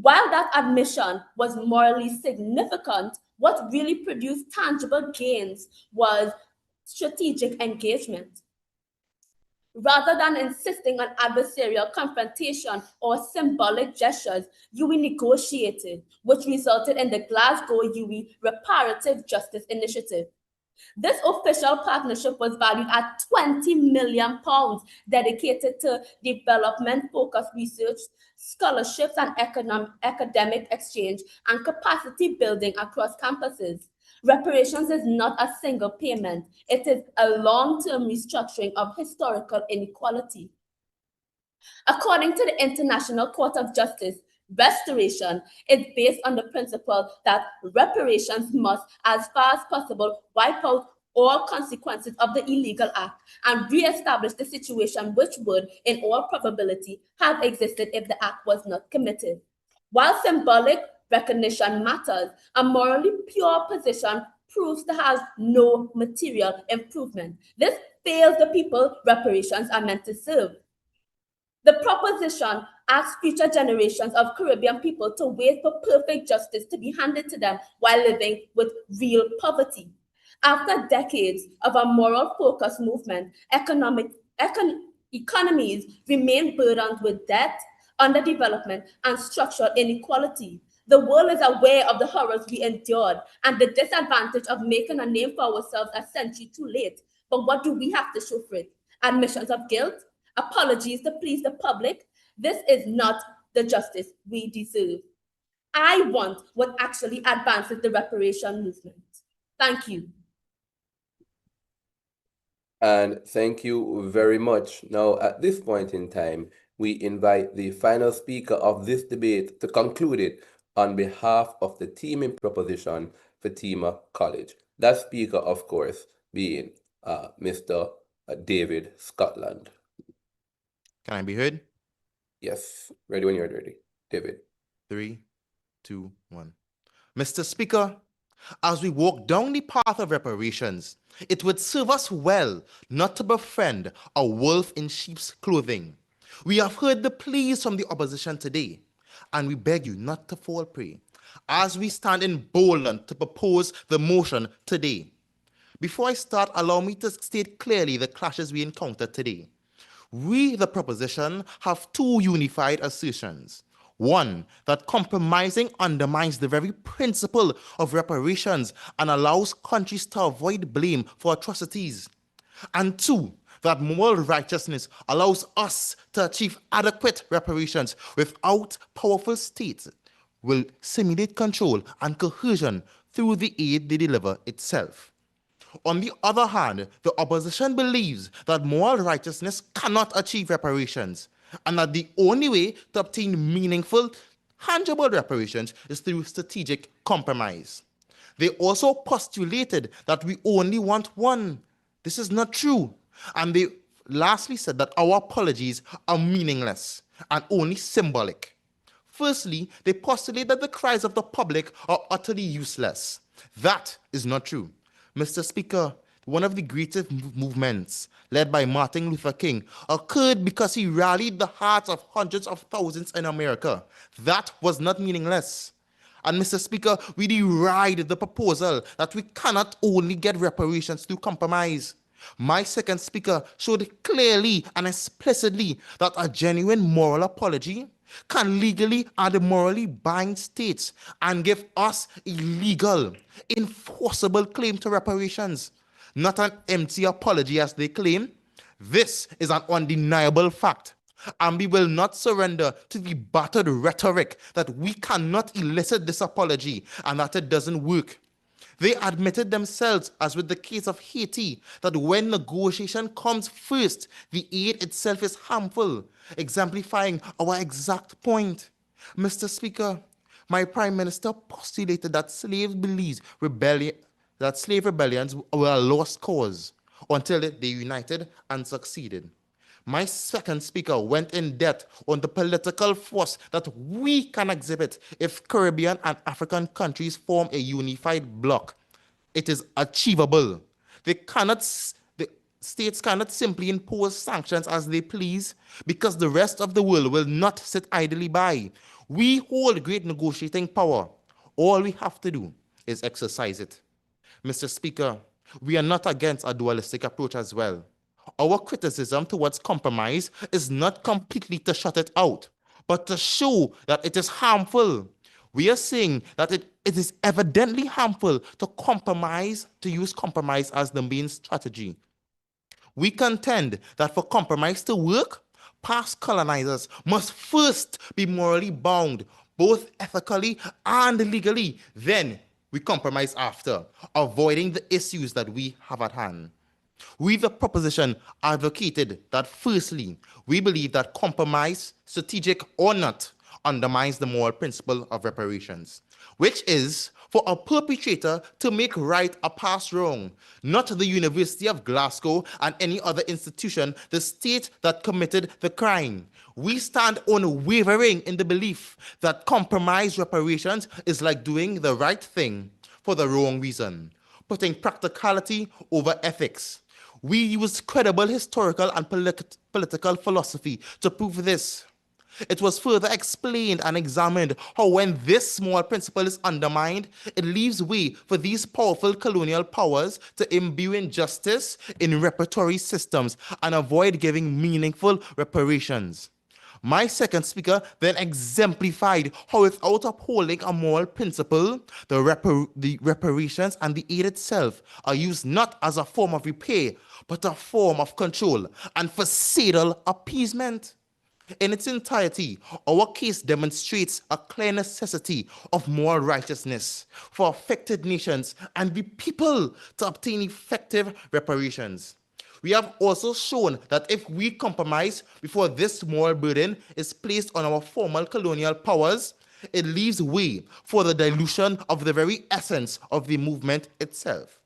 While that admission was morally significant, what really produced tangible gains was strategic engagement. Rather than insisting on adversarial confrontation or symbolic gestures, UE negotiated, which resulted in the Glasgow UE Reparative Justice Initiative. This official partnership was valued at £20 million, dedicated to development-focused research, scholarships and academic exchange, and capacity building across campuses. Reparations is not a single payment. It is a long-term restructuring of historical inequality. According to the International Court of Justice, restoration is based on the principle that reparations must, as far as possible, wipe out all consequences of the illegal act and re-establish the situation which would, in all probability, have existed if the act was not committed. While symbolic recognition matters, a morally pure position proves to have no material improvement. This fails the people reparations are meant to serve. The proposition asks future generations of Caribbean people to wait for perfect justice to be handed to them while living with real poverty. After decades of a moral-focused movement, economies remain burdened with debt, underdevelopment, and structural inequality. The world is aware of the horrors we endured and the disadvantage of making a name for ourselves a century too late. But what do we have to show for it? Admissions of guilt? Apologies to please the public? This is not the justice we deserve. I want what actually advances the reparation movement. Thank you. And thank you very much. Now, at this point in time, we invite the final speaker of this debate to conclude it on behalf of the team in proposition, Fatima College. That speaker, of course, being Mr. David Scotland. Can I be heard? Yes, ready when you're ready, David. 3, 2, 1. Mr. Speaker, as we walk down the path of reparations, it would serve us well not to befriend a wolf in sheep's clothing. We have heard the pleas from the opposition today, and we beg you not to fall prey, as we stand emboldened to propose the motion today. Before I start, allow me to state clearly the clashes we encountered today. We, the proposition, have two unified assertions. One, that compromising undermines the very principle of reparations and allows countries to avoid blame for atrocities. And two, that moral righteousness allows us to achieve adequate reparations without powerful states will simulate control and coercion through the aid they deliver itself. On the other hand, the opposition believes that moral righteousness cannot achieve reparations, and that the only way to obtain meaningful, tangible reparations is through strategic compromise. They also postulated that we only want one. This is not true. And they lastly said that our apologies are meaningless and only symbolic. Firstly, they postulate that the cries of the public are utterly useless. That is not true. Mr. Speaker, one of the greatest movements, led by Martin Luther King, occurred because he rallied the hearts of hundreds of thousands in America. That was not meaningless. And Mr. Speaker, we deride the proposal that we cannot only get reparations through compromise. My second speaker showed clearly and explicitly that a genuine moral apology can legally and morally bind states and give us a legal, enforceable claim to reparations, not an empty apology as they claim. This is an undeniable fact, and we will not surrender to the battered rhetoric that we cannot elicit this apology and that it doesn't work. They admitted themselves, as with the case of Haiti, that when negotiation comes first, the aid itself is harmful, exemplifying our exact point. Mr. Speaker, my Prime Minister postulated that slave rebellions were a lost cause until they united and succeeded. My second speaker went in depth on the political force that we can exhibit if Caribbean and African countries form a unified bloc. It is achievable. The states cannot simply impose sanctions as they please because the rest of the world will not sit idly by. We hold great negotiating power. All we have to do is exercise it. Mr. Speaker, we are not against a dualistic approach as well. Our criticism towards compromise is not completely to shut it out, but to show that it is harmful. We are saying that it is evidently harmful to use compromise as the main strategy. We contend that for compromise to work, past colonizers must first be morally bound, both ethically and legally. Then we compromise after, avoiding the issues that we have at hand. We, the proposition, advocated that firstly, we believe that compromise, strategic or not, undermines the moral principle of reparations, which is for a perpetrator to make right a past wrong, not the University of Glasgow and any other institution, the state that committed the crime. We stand unwavering in the belief that compromise reparations is like doing the right thing for the wrong reason, putting practicality over ethics. We use credible historical and political philosophy to prove this. It was further explained and examined how when this small principle is undermined, it leaves way for these powerful colonial powers to imbue injustice in repertory systems and avoid giving meaningful reparations. My second speaker then exemplified how without upholding a moral principle, the reparations and the aid itself are used not as a form of repair, but a form of control and facile appeasement. In its entirety, our case demonstrates a clear necessity of moral righteousness for affected nations and the people to obtain effective reparations. We have also shown that if we compromise before this moral burden is placed on our former colonial powers, it leaves way for the dilution of the very essence of the movement itself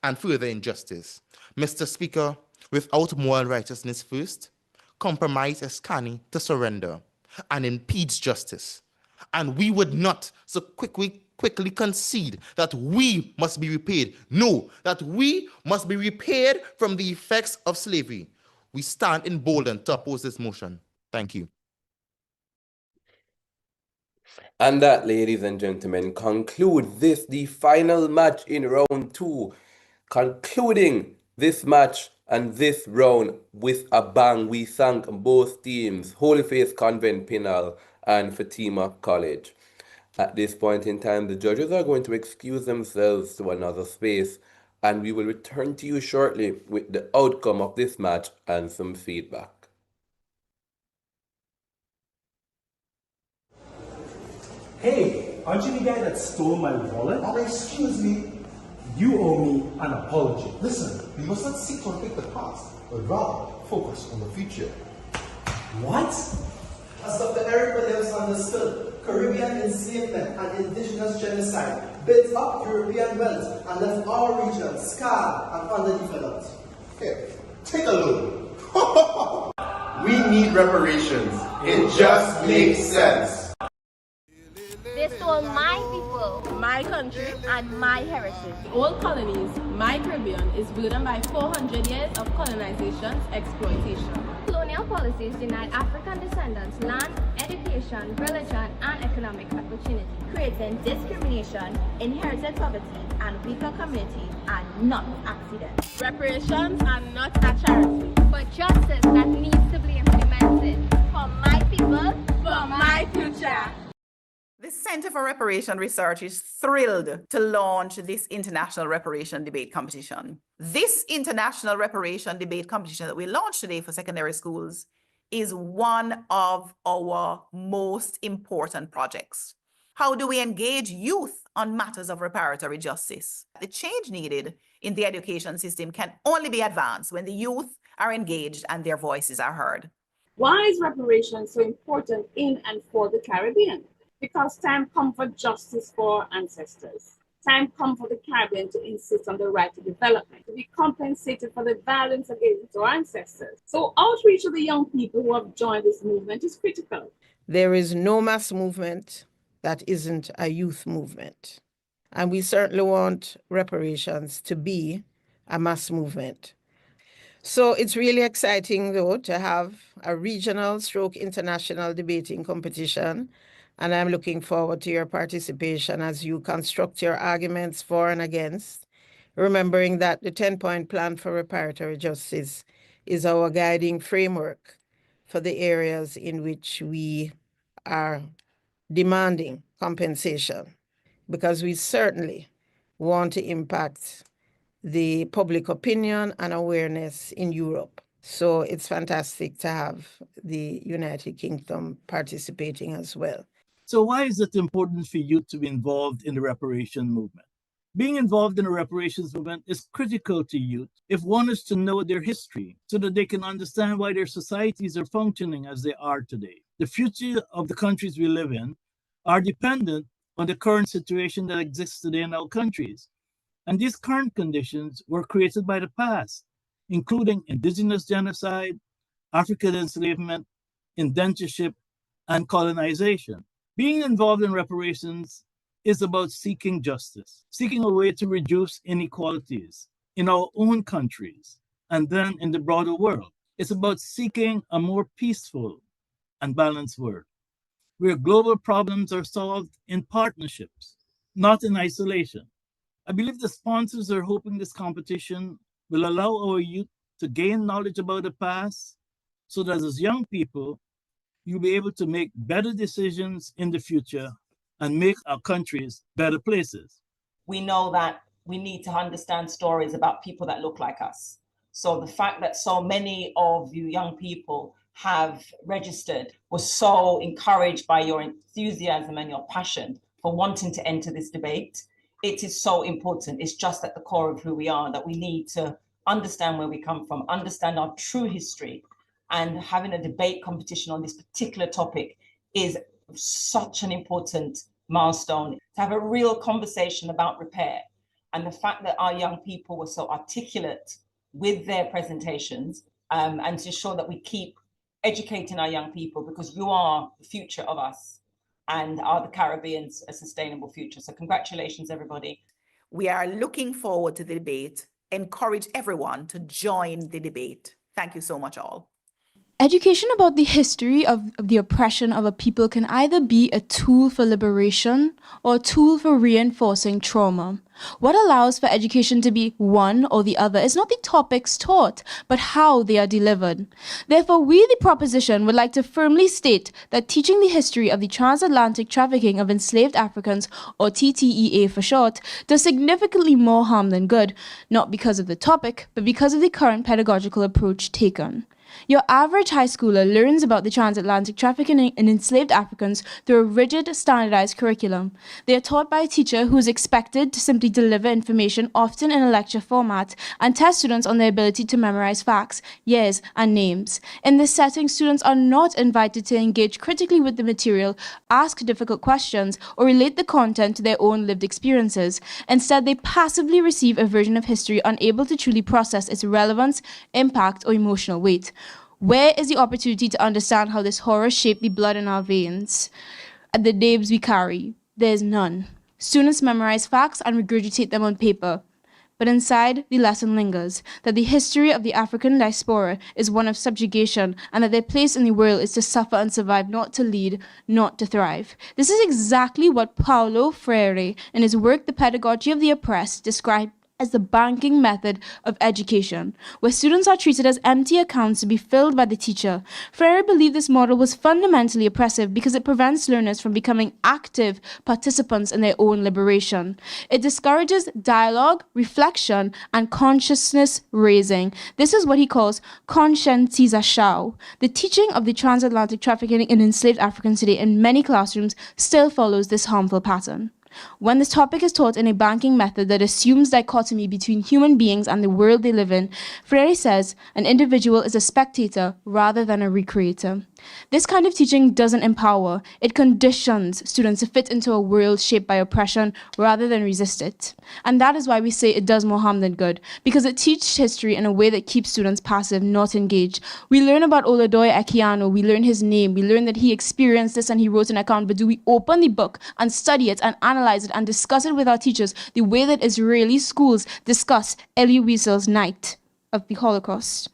and further injustice. Mr. Speaker, without moral righteousness first, compromise is canny to surrender and impedes justice. And we would not so quickly concede that we must be repaid. No, that we must be repaired from the effects of slavery. We stand emboldened to oppose this motion. Thank you. And that, ladies and gentlemen, concludes the final match in round 2, concluding this match and this round with a bang. We thank both teams, Holy Faith Convent Penal and Fatima College. At this point in time, the judges are going to excuse themselves to another space, and we will return to you shortly with the outcome of this match and some feedback. Hey, aren't you the guy that stole my wallet? Oh, excuse me. You owe me an apology. Listen, we must not seek to unpick the past, but rather focus on the future. What? As Dr. Eric Williams understood, Caribbean enslavement and indigenous genocide built up European wealth and left our region scarred and underdeveloped. Here, take a look. We need reparations. It just makes sense. They stole my people, my country. country and my heritage. The old colonies, my Caribbean, is burdened by 400 years of colonization, exploitation. Colonial policies denied African descendants land, education, religion, and economic opportunity, creating discrimination, inherited poverty, and weaker communities are not accidents. Reparations are not a charity, but justice that needs to be implemented for my people, for my future. The Center for Reparation Research is thrilled to launch this international reparation debate competition. This international reparation debate competition that we launched today for secondary schools is one of our most important projects. How do we engage youth on matters of reparatory justice? The change needed in the education system can only be advanced when the youth are engaged and their voices are heard. Why is reparation so important in and for the Caribbean? Because time comes for justice for our ancestors. Time comes for the Caribbean to insist on the right to development, to be compensated for the violence against our ancestors. So outreach to the young people who have joined this movement is critical. There is no mass movement that isn't a youth movement. And we certainly want reparations to be a mass movement. So it's really exciting, though, to have a regional / international debating competition. And I'm looking forward to your participation as you construct your arguments for and against, remembering that the 10-point plan for reparatory justice is our guiding framework for the areas in which we are demanding compensation, because we certainly want to impact the public opinion and awareness in Europe. So it's fantastic to have the United Kingdom participating as well. So why is it important for youth to be involved in the reparation movement? Being involved in the reparations movement is critical to youth if one is to know their history so that they can understand why their societies are functioning as they are today. The future of the countries we live in are dependent on the current situation that exists today in our countries. And these current conditions were created by the past, including indigenous genocide, African enslavement, indentureship, and colonization. Being involved in reparations is about seeking justice, seeking a way to reduce inequalities in our own countries and then in the broader world. It's about seeking a more peaceful and balanced world, where global problems are solved in partnerships, not in isolation. I believe the sponsors are hoping this competition will allow our youth to gain knowledge about the past so that as young people, you'll be able to make better decisions in the future and make our countries better places. We know that we need to understand stories about people that look like us. So the fact that so many of you young people have registered was so encouraged by your enthusiasm and your passion for wanting to enter this debate. It is so important. It's just at the core of who we are that we need to understand where we come from, understand our true history, and having a debate competition on this particular topic is such an important milestone. To have a real conversation about repair, and the fact that our young people were so articulate with their presentations, and to ensure that we keep educating our young people, because you are the future of us and are the Caribbean's a sustainable future. So congratulations, everybody. We are looking forward to the debate. Encourage everyone to join the debate. Thank you so much, all. Education about the history of the oppression of a people can either be a tool for liberation or a tool for reinforcing trauma. What allows for education to be one or the other is not the topics taught, but how they are delivered. Therefore, we, the proposition, would like to firmly state that teaching the history of the transatlantic trafficking of enslaved Africans, or TTEA for short, does significantly more harm than good, not because of the topic, but because of the current pedagogical approach taken. Your average high schooler learns about the transatlantic trafficking in enslaved Africans through a rigid, standardized curriculum. They are taught by a teacher who is expected to simply deliver information, often in a lecture format, and test students on their ability to memorize facts, years, and names. In this setting, students are not invited to engage critically with the material, ask difficult questions, or relate the content to their own lived experiences. Instead, they passively receive a version of history unable to truly process its relevance, impact, or emotional weight. Where is the opportunity to understand how this horror shaped the blood in our veins and the names we carry? There's none. Students memorize facts and regurgitate them on paper. But inside, the lesson lingers that the history of the African diaspora is one of subjugation and that their place in the world is to suffer and survive, not to lead, not to thrive. This is exactly what Paulo Freire, in his work The Pedagogy of the Oppressed, described as the banking method of education, where students are treated as empty accounts to be filled by the teacher. Freire believed this model was fundamentally oppressive because it prevents learners from becoming active participants in their own liberation. It discourages dialogue, reflection, and consciousness raising. This is what he calls conscientization. The teaching of the transatlantic trafficking in enslaved Africans today in many classrooms still follows this harmful pattern. When this topic is taught in a banking method that assumes dichotomy between human beings and the world they live in, Freire says an individual is a spectator rather than a recreator. This kind of teaching doesn't empower, it conditions students to fit into a world shaped by oppression rather than resist it. And that is why we say it does more harm than good, because it teaches history in a way that keeps students passive, not engaged. We learn about Oladoye Equiano, we learn his name, we learn that he experienced this and he wrote an account, but do we open the book and study it and analyze it and discuss it with our teachers the way that Israeli schools discuss Elie Wiesel's Night of the Holocaust?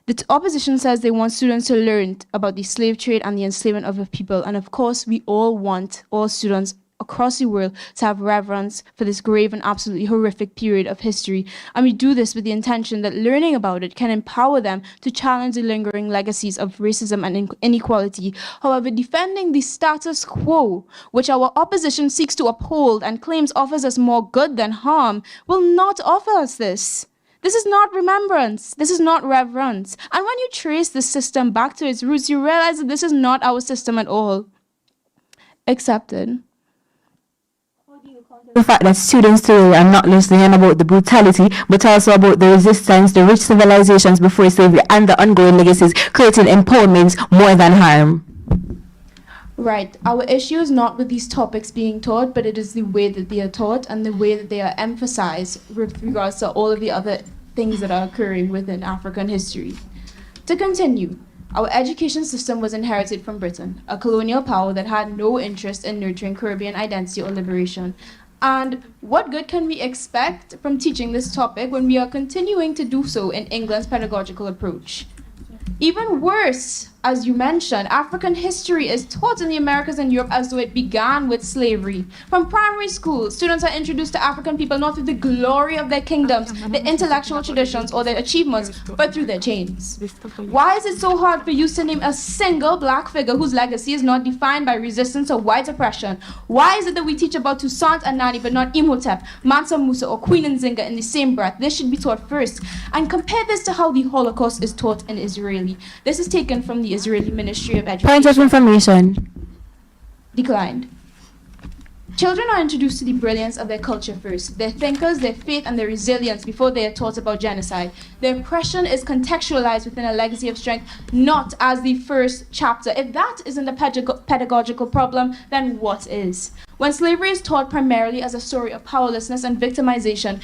The opposition says they want students to learn about the slave trade and the enslavement of the people. And of course, we all want all students across the world to have reverence for this grave and absolutely horrific period of history. And we do this with the intention that learning about it can empower them to challenge the lingering legacies of racism and inequality. However, defending the status quo, which our opposition seeks to uphold and claims offers us more good than harm, will not offer us this. This is not remembrance. This is not reverence. And when you trace the system back to its roots, you realize that this is not our system at all. Accepted. The fact that students today are not listening about the brutality, but also about the resistance, the rich civilizations before slavery, and the ongoing legacies, creating empowerment more than harm. Right. Our issue is not with these topics being taught, but it is the way that they are taught and the way that they are emphasized with regards to all of the other things that are occurring within African history. To continue, our education system was inherited from Britain, a colonial power that had no interest in nurturing Caribbean identity or liberation. And what good can we expect from teaching this topic when we are continuing to do so in England's pedagogical approach? Even worse, as you mentioned, African history is taught in the Americas and Europe as though it began with slavery. From primary school, students are introduced to African people not through the glory of their kingdoms, their intellectual traditions, or their achievements, but through their chains. Why is it so hard for you to name a single black figure whose legacy is not defined by resistance or white oppression? Why is it that we teach about Toussaint and Nani but not Imhotep, Mansa Musa, or Queen Nzinga in the same breath? This should be taught first. And compare this to how the Holocaust is taught in Israeli. This is taken from the Israeli Ministry of Education. Point of information. Declined. Children are introduced to the brilliance of their culture first, their thinkers, their faith, and their resilience before they are taught about genocide. Their oppression is contextualized within a legacy of strength, not as the first chapter. If that isn't a pedagogical problem, then what is? When slavery is taught primarily as a story of powerlessness and victimization,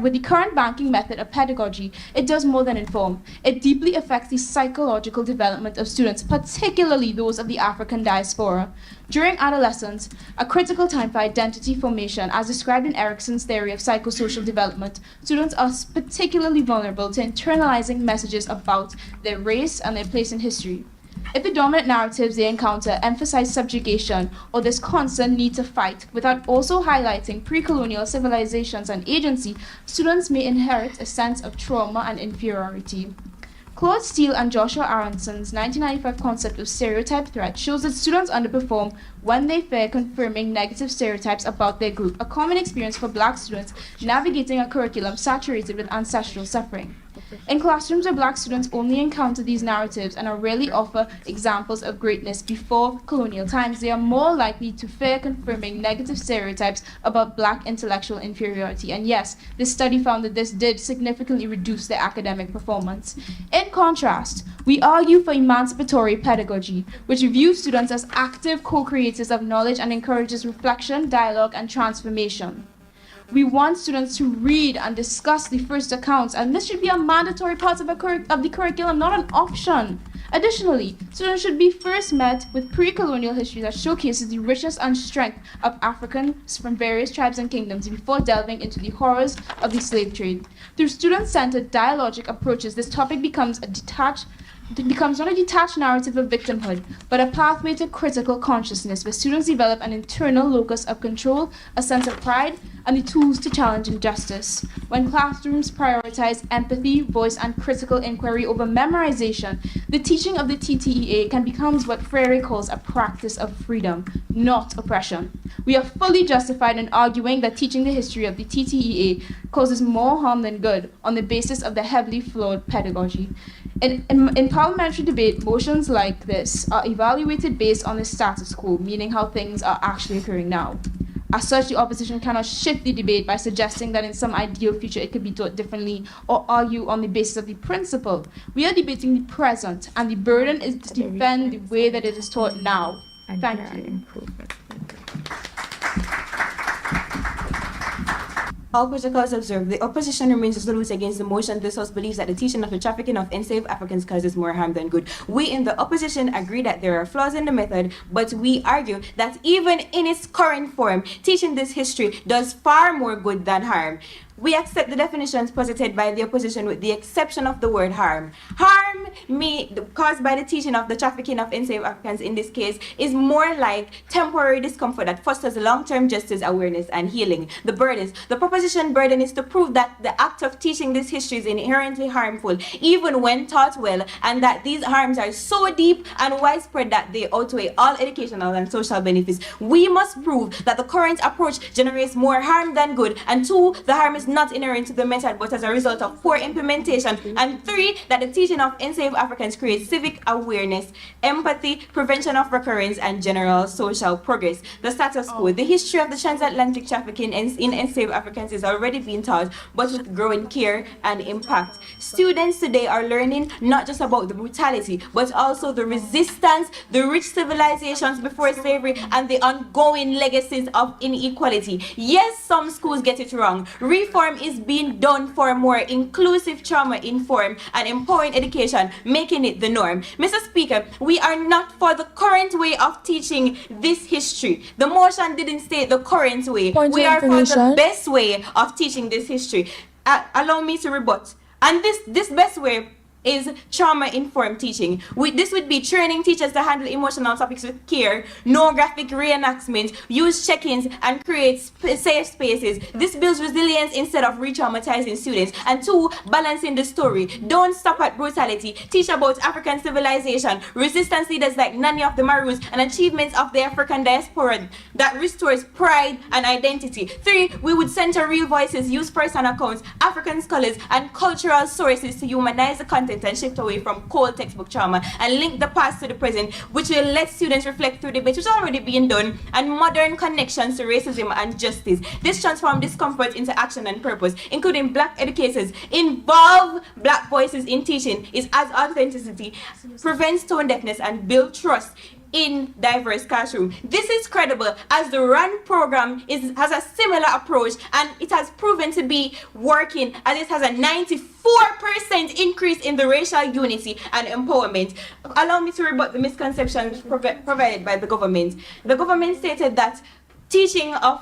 with the current banking method of pedagogy, it does more than inform. It deeply affects the psychological development of students, particularly those of the African diaspora. During adolescence, a critical time for identity formation, as described in Erikson's theory of psychosocial development, students are particularly vulnerable to internalizing messages about their race and their place in history. If the dominant narratives they encounter emphasize subjugation or this constant need to fight without also highlighting pre-colonial civilizations and agency, students may inherit a sense of trauma and inferiority. Claude Steele and Joshua Aronson's 1995 concept of stereotype threat shows that students underperform when they fear confirming negative stereotypes about their group, a common experience for Black students navigating a curriculum saturated with ancestral suffering. In classrooms where Black students only encounter these narratives and are rarely offered examples of greatness before colonial times, they are more likely to fear confirming negative stereotypes about Black intellectual inferiority. And yes, this study found that this did significantly reduce their academic performance. In contrast, we argue for emancipatory pedagogy, which views students as active co-creators of knowledge and encourages reflection, dialogue, and transformation. We want students to read and discuss the first accounts, and this should be a mandatory part of the curriculum, not an option. Additionally, students should be first met with pre-colonial history that showcases the richness and strength of Africans from various tribes and kingdoms before delving into the horrors of the slave trade. Through student-centered dialogic approaches, this topic becomes not a detached narrative of victimhood, but a pathway to critical consciousness where students develop an internal locus of control, a sense of pride, and the tools to challenge injustice. When classrooms prioritize empathy, voice, and critical inquiry over memorization, the teaching of the TTEA can become what Freire calls a practice of freedom, not oppression. We are fully justified in arguing that teaching the history of the TTEA causes more harm than good on the basis of the heavily flawed pedagogy. In parliamentary debate, motions like this are evaluated based on the status quo, meaning how things are actually occurring now. As such, the opposition cannot shift the debate by suggesting that in some ideal future it could be taught differently or argue on the basis of the principle. We are debating the present, and the burden is to defend the way that it is taught now. Thank you. All protocols observed, the opposition remains resolute against the motion. This House believes that the teaching of the trafficking of enslaved Africans causes more harm than good. We in the opposition agree that there are flaws in the method, but we argue that even in its current form, teaching this history does far more good than harm. We accept the definitions posited by the opposition with the exception of the word harm. Harm caused by the teaching of the trafficking of enslaved Africans in this case is more like temporary discomfort that fosters long-term justice awareness and healing. The proposition burden is to prove that the act of teaching this history is inherently harmful, even when taught well, and that these harms are so deep and widespread that they outweigh all educational and social benefits. We must prove that the current approach generates more harm than good, and 2, the harm is not inherent to the method but as a result of poor implementation, and 3, that the teaching of enslaved Africans creates civic awareness, empathy, prevention of recurrence, and general social progress. The status quo, the history of the transatlantic trafficking in enslaved Africans is already being taught, but with growing care and impact. Students today are learning not just about the brutality, but also the resistance, the rich civilizations before slavery, and the ongoing legacies of inequality. Yes, some schools get it wrong. Reform is being done for more inclusive, trauma-informed, and empowering education, making it the norm. Mr. Speaker, we are not for the current way of teaching this history. The motion didn't state the current way. We are for the best way of teaching this history. Allow me to rebut. And this best way is trauma-informed teaching. This would be training teachers to handle emotional topics with care, no graphic reenactment, use check-ins, and create safe spaces. This builds resilience instead of re-traumatizing students. And 2, balancing the story. Don't stop at brutality. Teach about African civilization, resistance leaders like Nani of the Marus, and achievements of the African diaspora that restores pride and identity. 3, we would center real voices, use first-hand accounts, African scholars, and cultural sources to humanize the content and shift away from cold textbook trauma and link the past to the present, which will let students reflect through debate, which is already being done, and modern connections to racism and justice. This transforms discomfort into action and purpose, including Black educators. Involve Black voices in teaching is as authenticity, prevents tone deafness, and build trust in diverse classroom. This is credible as the RAN program has a similar approach, and it has proven to be working, as it has a 94% increase in the racial unity and empowerment. Allow me to rebut the misconceptions provided by the government. The government stated that teaching of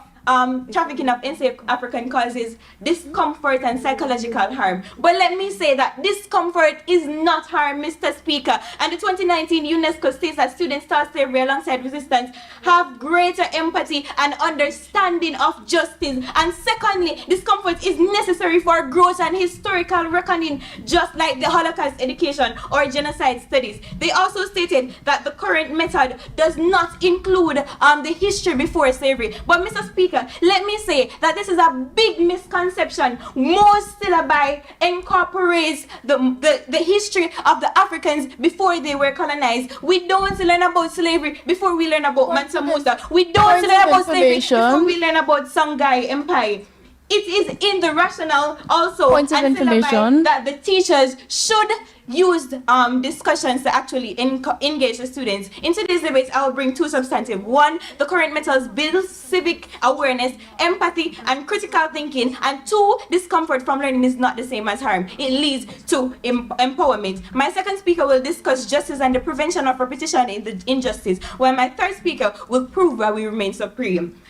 trafficking of enslaved African causes discomfort and psychological harm. But let me say that discomfort is not harm, Mr. Speaker. And the 2019 UNESCO states that students taught slavery alongside resistance have greater empathy and understanding of justice. And secondly, discomfort is necessary for growth and historical reckoning, just like the Holocaust education or genocide studies. They also stated that the current method does not include the history before slavery. But Mr. Speaker, let me say that this is a big misconception. Most syllabi incorporates the history of the Africans before they were colonized. We don't learn about slavery before we learn about Mansa Musa. We don't learn about slavery before we learn about Songhai Empire. It is in the rationale also and syllabi that the teachers should used discussions to actually engage the students. In today's debate, I will bring two substantive. One, the current methods build civic awareness, empathy, and critical thinking. And two, discomfort from learning is not the same as harm. It leads to empowerment. My second speaker will discuss justice and the prevention of repetition in the injustice, while my third speaker will prove why we remain supreme.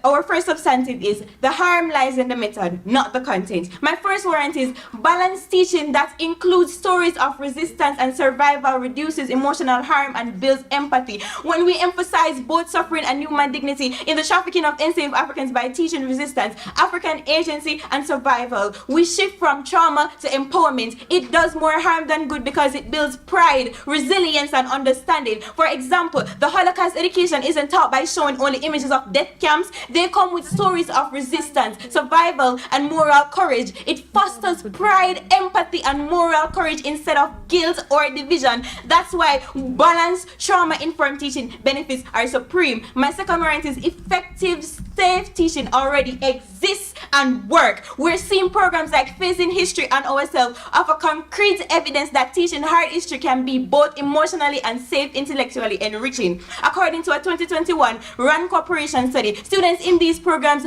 Our first substantive is the harm lies in the method, not the content. My first warrant is balanced teaching that includes stories of resistance and survival, reduces emotional harm and builds empathy. When we emphasize both suffering and human dignity in the trafficking of enslaved Africans by teaching resistance, African agency, and survival, we shift from trauma to empowerment. It does more harm than good because it builds pride, resilience, and understanding. For example, the Holocaust education isn't taught by showing only images of death camps. They come with stories of resistance, survival, and moral courage. It fosters pride, empathy, and moral courage instead of guilt or division. That's why balanced, trauma-informed teaching benefits are supreme. My second warrant is effective, safe teaching already exists and work. We're seeing programs like Facing History and Ourselves offer concrete evidence that teaching hard history can be both emotionally and safe, intellectually enriching. According to a 2021 RAND Corporation study, students in these programs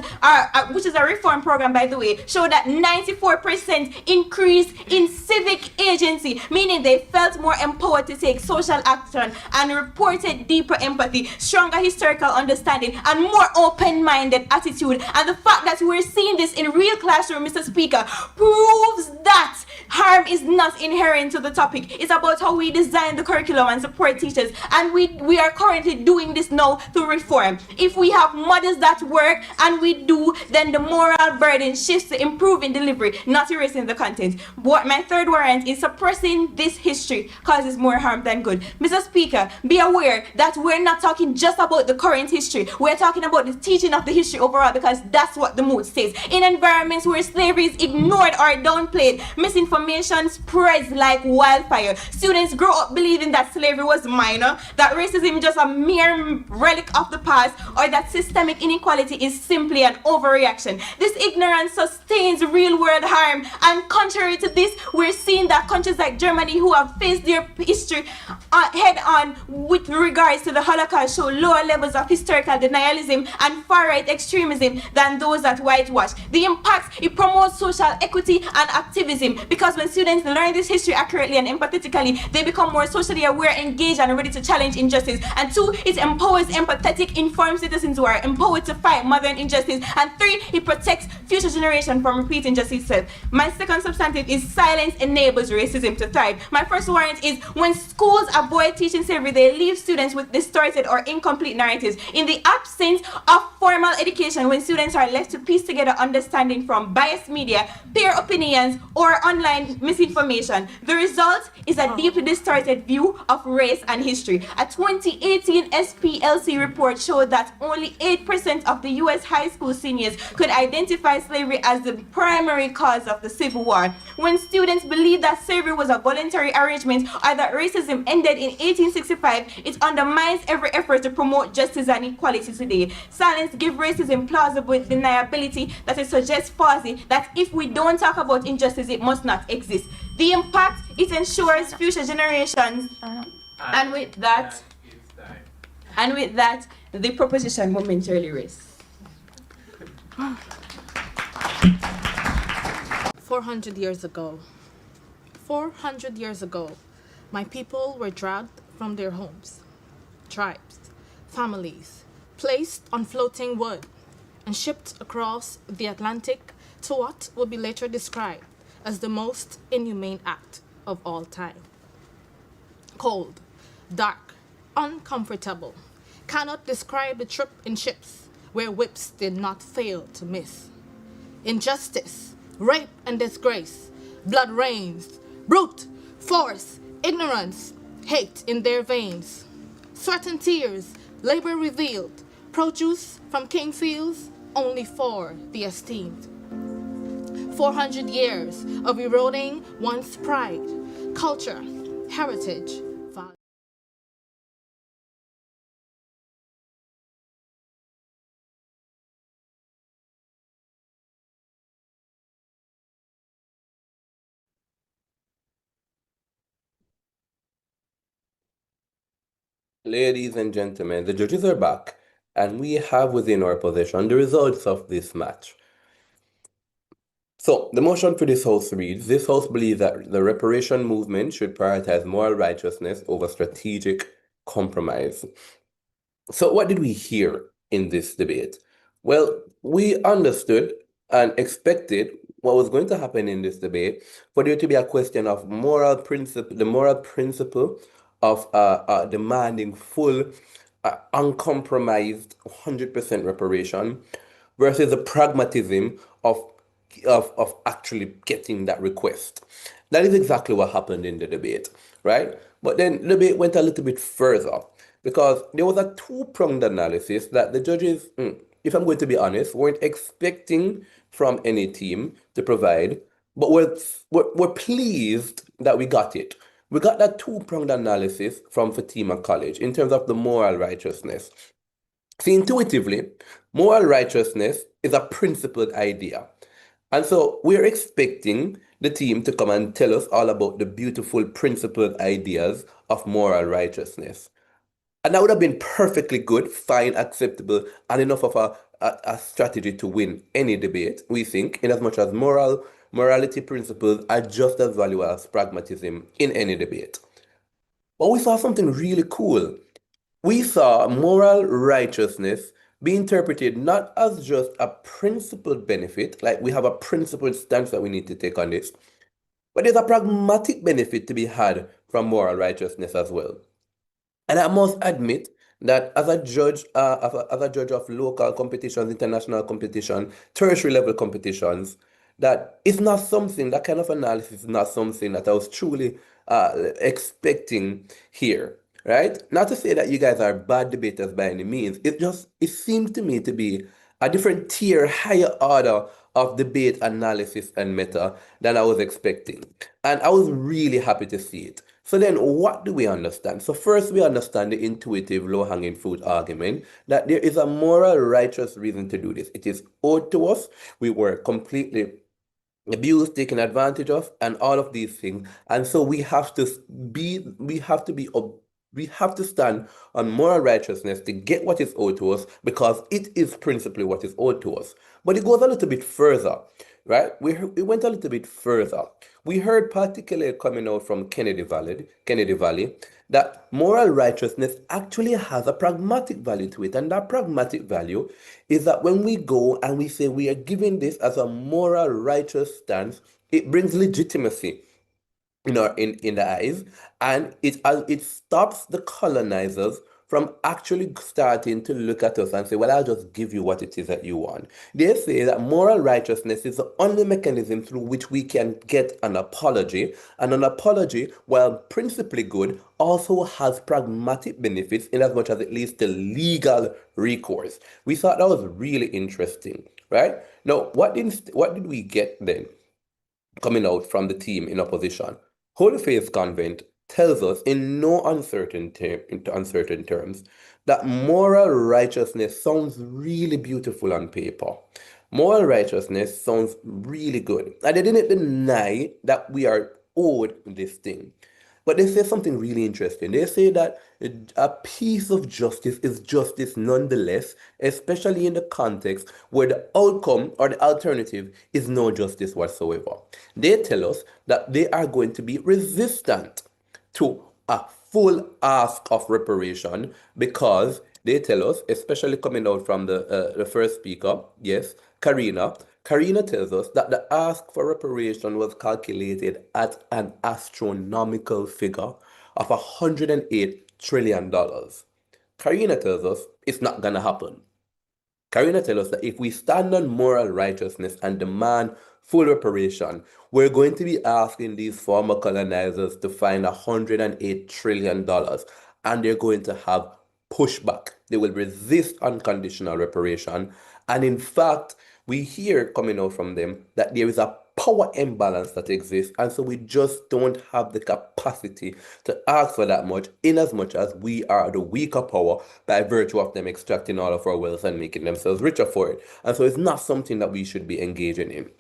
which is a reform program by the way, show that 94% increase in civic agency, meaning they felt more empowered to take social action and reported deeper empathy, stronger historical understanding, and more open-minded attitude. And the fact that we're seeing this in real classroom, Mr. Speaker, proves that harm is not inherent to the topic. It's about how we design the curriculum and support teachers, and we are currently doing this now through reform. If we have models that work, and we do, then the moral burden shifts to improving delivery, not erasing the content. What my third warrant is suppressing this history causes more harm than good. Mr. Speaker, be aware that we're not talking just about the current history. We're talking about the teaching of the history overall, because that's what the mood says. In environments where slavery is ignored or downplayed, misinformation spreads like wildfire. Students grow up believing that slavery was minor, that racism is just a mere relic of the past, or that systemic inequality is simply an overreaction. This ignorance sustains real-world harm, and contrary to this, we're seeing that countries like Germany, who have faced their history head-on with regards to the Holocaust, show lower levels of historical denialism and far-right extremism than those that whitewash. The impact, it promotes social equity and activism, because when students learn this history accurately and empathetically, they become more socially aware, engaged, and ready to challenge injustice. And two, it empowers empathetic, informed citizens who are empowered to fight modern injustice. And three, it protects future generations from repeating injustice itself. My second substantive is silence enables racism to thrive. My first warrant is when schools avoid teaching slavery, they leave students with distorted or incomplete narratives. In the absence of formal education, when students are left to piece together understanding from biased media, peer opinions, or online misinformation, the result is a deeply distorted view of race and history. A 2018 SPLC report showed that only 8% of the US high school seniors could identify slavery as the primary cause of the Civil War. When students believe that slavery was a voluntary arrangement or that racism ended in 1865, it undermines every effort to promote justice and equality today. Silence gives racism plausible deniability that it suggests falsely that if we don't talk about injustice, it must not exist. The impact, it ensures future generations. And with that, the proposition momentarily rests. 400 years ago. 400 years ago, my people were dragged from their homes, tribes, families, placed on floating wood, and shipped across the Atlantic to what would be later described as the most inhumane act of all time. Cold, dark, uncomfortable, cannot describe the trip in ships where whips did not fail to miss. Injustice, rape and disgrace, blood rains, brute, force, ignorance, hate in their veins. Sweat and tears, labor revealed, produce from king fields only for the esteemed. 400 years of eroding one's pride, culture, heritage, Ladies and gentlemen, the judges are back, and we have within our possession the results of this match. So, the motion for this House reads, this House believes that the reparation movement should prioritize moral righteousness over strategic compromise. So, what did we hear in this debate? Well, we understood and expected what was going to happen in this debate for there to be a question of moral principle, the moral principle of demanding full, uncompromised 100% reparation versus the pragmatism of actually getting that request. That is exactly what happened in the debate, right? But then the debate went a little bit further because there was a two-pronged analysis that the judges, if I'm going to be honest, weren't expecting from any team to provide, but we're pleased that we got it. We got that two-pronged analysis from Fatima College in terms of the moral righteousness. See, intuitively, moral righteousness is a principled idea. And so we're expecting the team to come and tell us all about the beautiful principled ideas of moral righteousness. And that would have been perfectly good, fine, acceptable, and enough of a strategy to win any debate, we think, in as much as morality principles are just as valuable as pragmatism in any debate. But we saw something really cool. We saw moral righteousness be interpreted not as just a principled benefit, like we have a principled stance that we need to take on this, but there's a pragmatic benefit to be had from moral righteousness as well. And I must admit that as a judge of local competitions, international competition, tertiary level competitions, that it's not something, that kind of analysis is not something that I was truly expecting here, right? Not to say that you guys are bad debaters by any means. It seems to me to be a different tier, higher order of debate analysis and meta than I was expecting. And I was really happy to see it. So then what do we understand? So first we understand the intuitive low-hanging fruit argument that there is a moral righteous reason to do this. It is owed to us. We were completely abused, taken advantage of, and all of these things. And so we have to stand on moral righteousness to get what is owed to us because it is principally what is owed to us. But it goes a little bit further, right? We went a little bit further. We heard particularly coming out from Kennedy Valley, that moral righteousness actually has a pragmatic value to it. And that pragmatic value is that when we go and we say we are giving this as a moral righteous stance, it brings legitimacy in the eyes, and it stops the colonizers from actually starting to look at us and say, well, I'll just give you what it is that you want. They say that moral righteousness is the only mechanism through which we can get an apology, and an apology, while principally good, also has pragmatic benefits in as much as it leads to legal recourse. We thought that was really interesting, right? Now, what did we get then coming out from the team in opposition? Holy Faith Convent tells us in no uncertain terms that moral righteousness sounds really beautiful on paper. Moral righteousness sounds really good. And they didn't deny that we are owed this thing. But they say something really interesting. They say that a piece of justice is justice nonetheless, especially in the context where the outcome or the alternative is no justice whatsoever. They tell us that they are going to be resistant to a full ask of reparation because they tell us, especially coming out from the first speaker, yes, Karina tells us that the ask for reparation was calculated at an astronomical figure of $108 trillion. Karina tells us it's not going to happen. Karina tells us that if we stand on moral righteousness and demand full reparation, we're going to be asking these former colonizers to find $108 trillion, and they're going to have pushback. They will resist unconditional reparation. And in fact, we hear coming out from them that there is a power imbalance that exists, and so we just don't have the capacity to ask for that much, in as much as we are the weaker power by virtue of them extracting all of our wealth and making themselves richer for it. And so it's not something that we should be engaging in.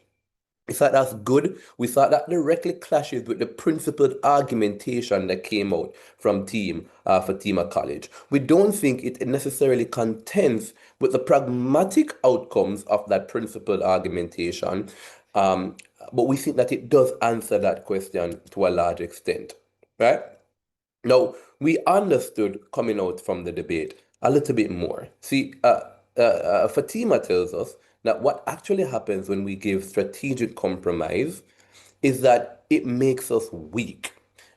We thought that's good. We thought that directly clashes with the principled argumentation that came out from Fatima College. We don't think it necessarily contends with the pragmatic outcomes of that principled argumentation, but we think that it does answer that question to a large extent, right? Now, we understood coming out from the debate a little bit more. See, Fatima tells us that what actually happens when we give strategic compromise is that it makes us weak,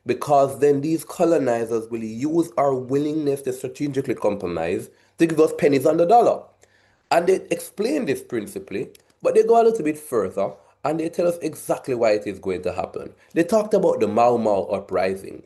because then these colonizers will use our willingness to strategically compromise to give us pennies on the dollar. And they explain this principally, but they go a little bit further and they tell us exactly why it is going to happen. They talked about the Mau Mau uprising,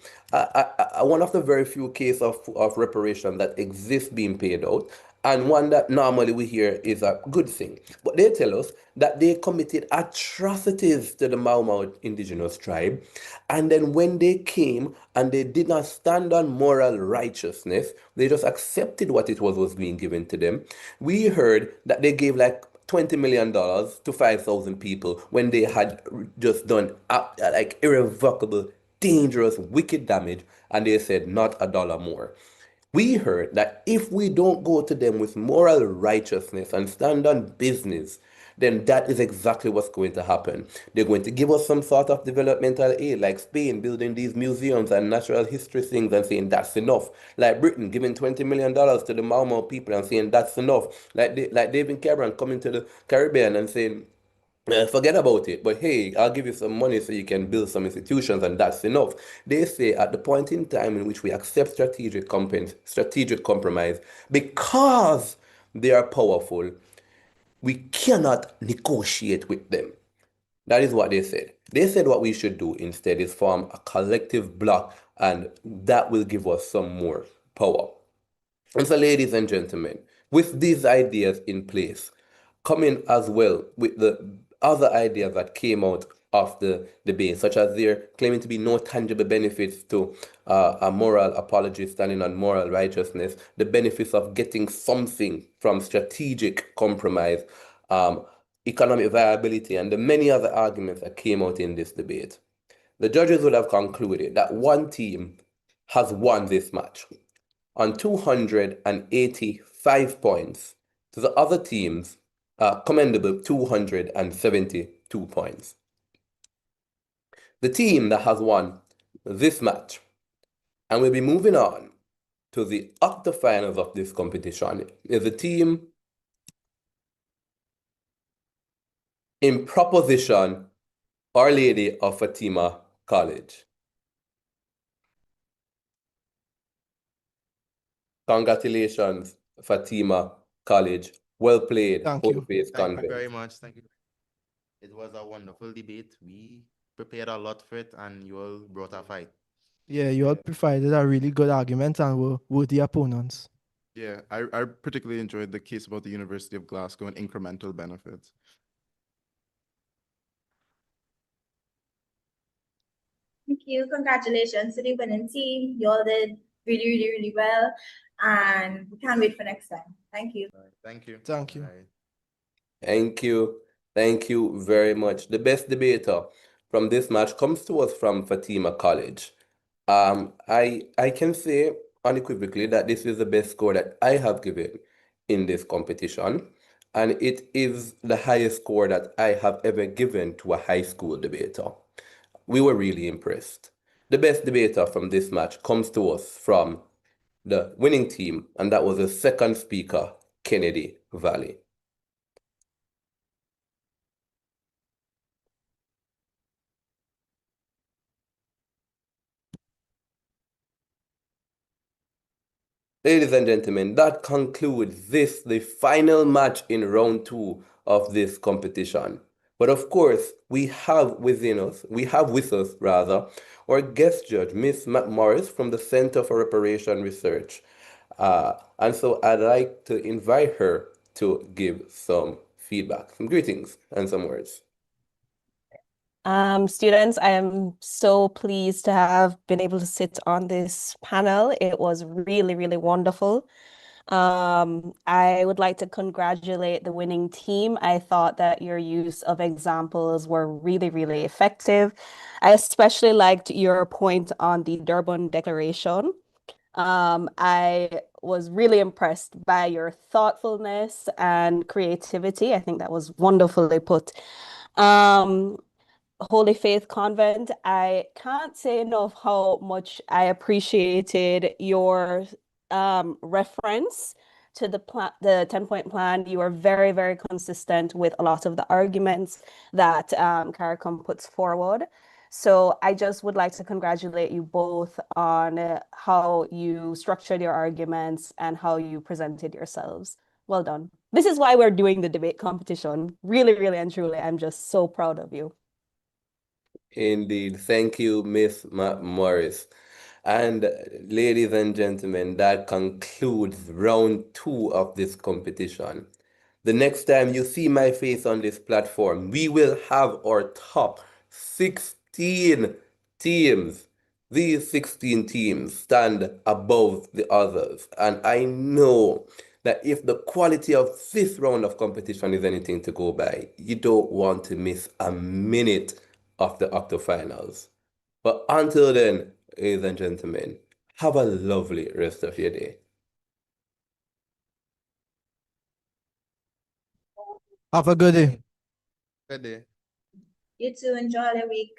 one of the very few cases of reparation that exists being paid out, and one that normally we hear is a good thing. But they tell us that they committed atrocities to the Mau Mau indigenous tribe, and then when they came and they did not stand on moral righteousness, they just accepted what it was being given to them. We heard that they gave like $20 million to 5,000 people when they had just done like irrevocable, dangerous, wicked damage, and they said not a dollar more. We heard that if we don't go to them with moral righteousness and stand on business, then that is exactly what's going to happen. They're going to give us some sort of developmental aid, like Spain building these museums and natural history things and saying that's enough. Like Britain giving $20 million to the Mau Mau people and saying that's enough. Like David Cameron coming to the Caribbean and saying, forget about it, but hey, I'll give you some money so you can build some institutions, and that's enough. They say at the point in time in which we accept strategic compromise, because they are powerful, we cannot negotiate with them. That is what they said. They said what we should do instead is form a collective bloc, and that will give us some more power. And so, ladies and gentlemen, with these ideas in place, coming as well with the other ideas that came out of the debate, such as there claiming to be no tangible benefits to a moral apology standing on moral righteousness, the benefits of getting something from strategic compromise, economic viability, and the many other arguments that came out in this debate. The judges would have concluded that one team has won this match on 285 points to the other team's commendable 272 points. The team that has won this match and will be moving on to the octafinals of this competition is the team in proposition Our Lady of Fatima College. Congratulations, Fatima College. Well played, Thank you. Hope-Based Thank you Convent. very much. Thank you. It was a wonderful debate. We prepared a lot for it, and you all brought a fight. Yeah, you all provided a really good argument and were worthy opponents. Yeah, I particularly enjoyed the case about the University of Glasgow and incremental benefits. Thank you. Congratulations to the winning team. You all did really, really, really well. And we can't wait for next time. Thank you. Thank you. Thank you. Thank you. Thank you very much. The best debater from this match comes to us from Fatima College. I can say unequivocally that this is the best score that I have given in this competition, and it is the highest score that I have ever given to a high school debater. We were really impressed. The best debater from this match comes to us from the winning team, and that was the second speaker, Kennedy Valley. Ladies and gentlemen, that concludes the final match in round 2 of this competition. But of course, we have with us our guest judge, Miss McMorris from the Center for Reparation Research. And so I'd like to invite her to give some feedback, some greetings, and some words. Students, I am so pleased to have been able to sit on this panel. It was really, really wonderful. I would like to congratulate the winning team. I thought that your use of examples were really, really effective. I especially liked your point on the Durban Declaration. I was really impressed by your thoughtfulness and creativity. I think that was wonderfully put. Um, Holy Faith Convent, I can't say enough how much I appreciated your reference to the 10-point plan. You are very, very consistent with a lot of the arguments that CARICOM puts forward. So I just would like to congratulate you both on how you structured your arguments and how you presented yourselves. Well done. This is why we're doing the debate competition. Really, really and truly, I'm just so proud of you. Indeed. Thank you, Miss Morris. And ladies and gentlemen, that concludes round 2 of this competition. The next time you see my face on this platform, we will have our top 16 teams. These 16 teams stand above the others. And I know that if the quality of this round of competition is anything to go by, you don't want to miss a minute of the octofinals. But until then, ladies and gentlemen, have a lovely rest of your day. Have a good day. Good day. You too. Enjoy the week.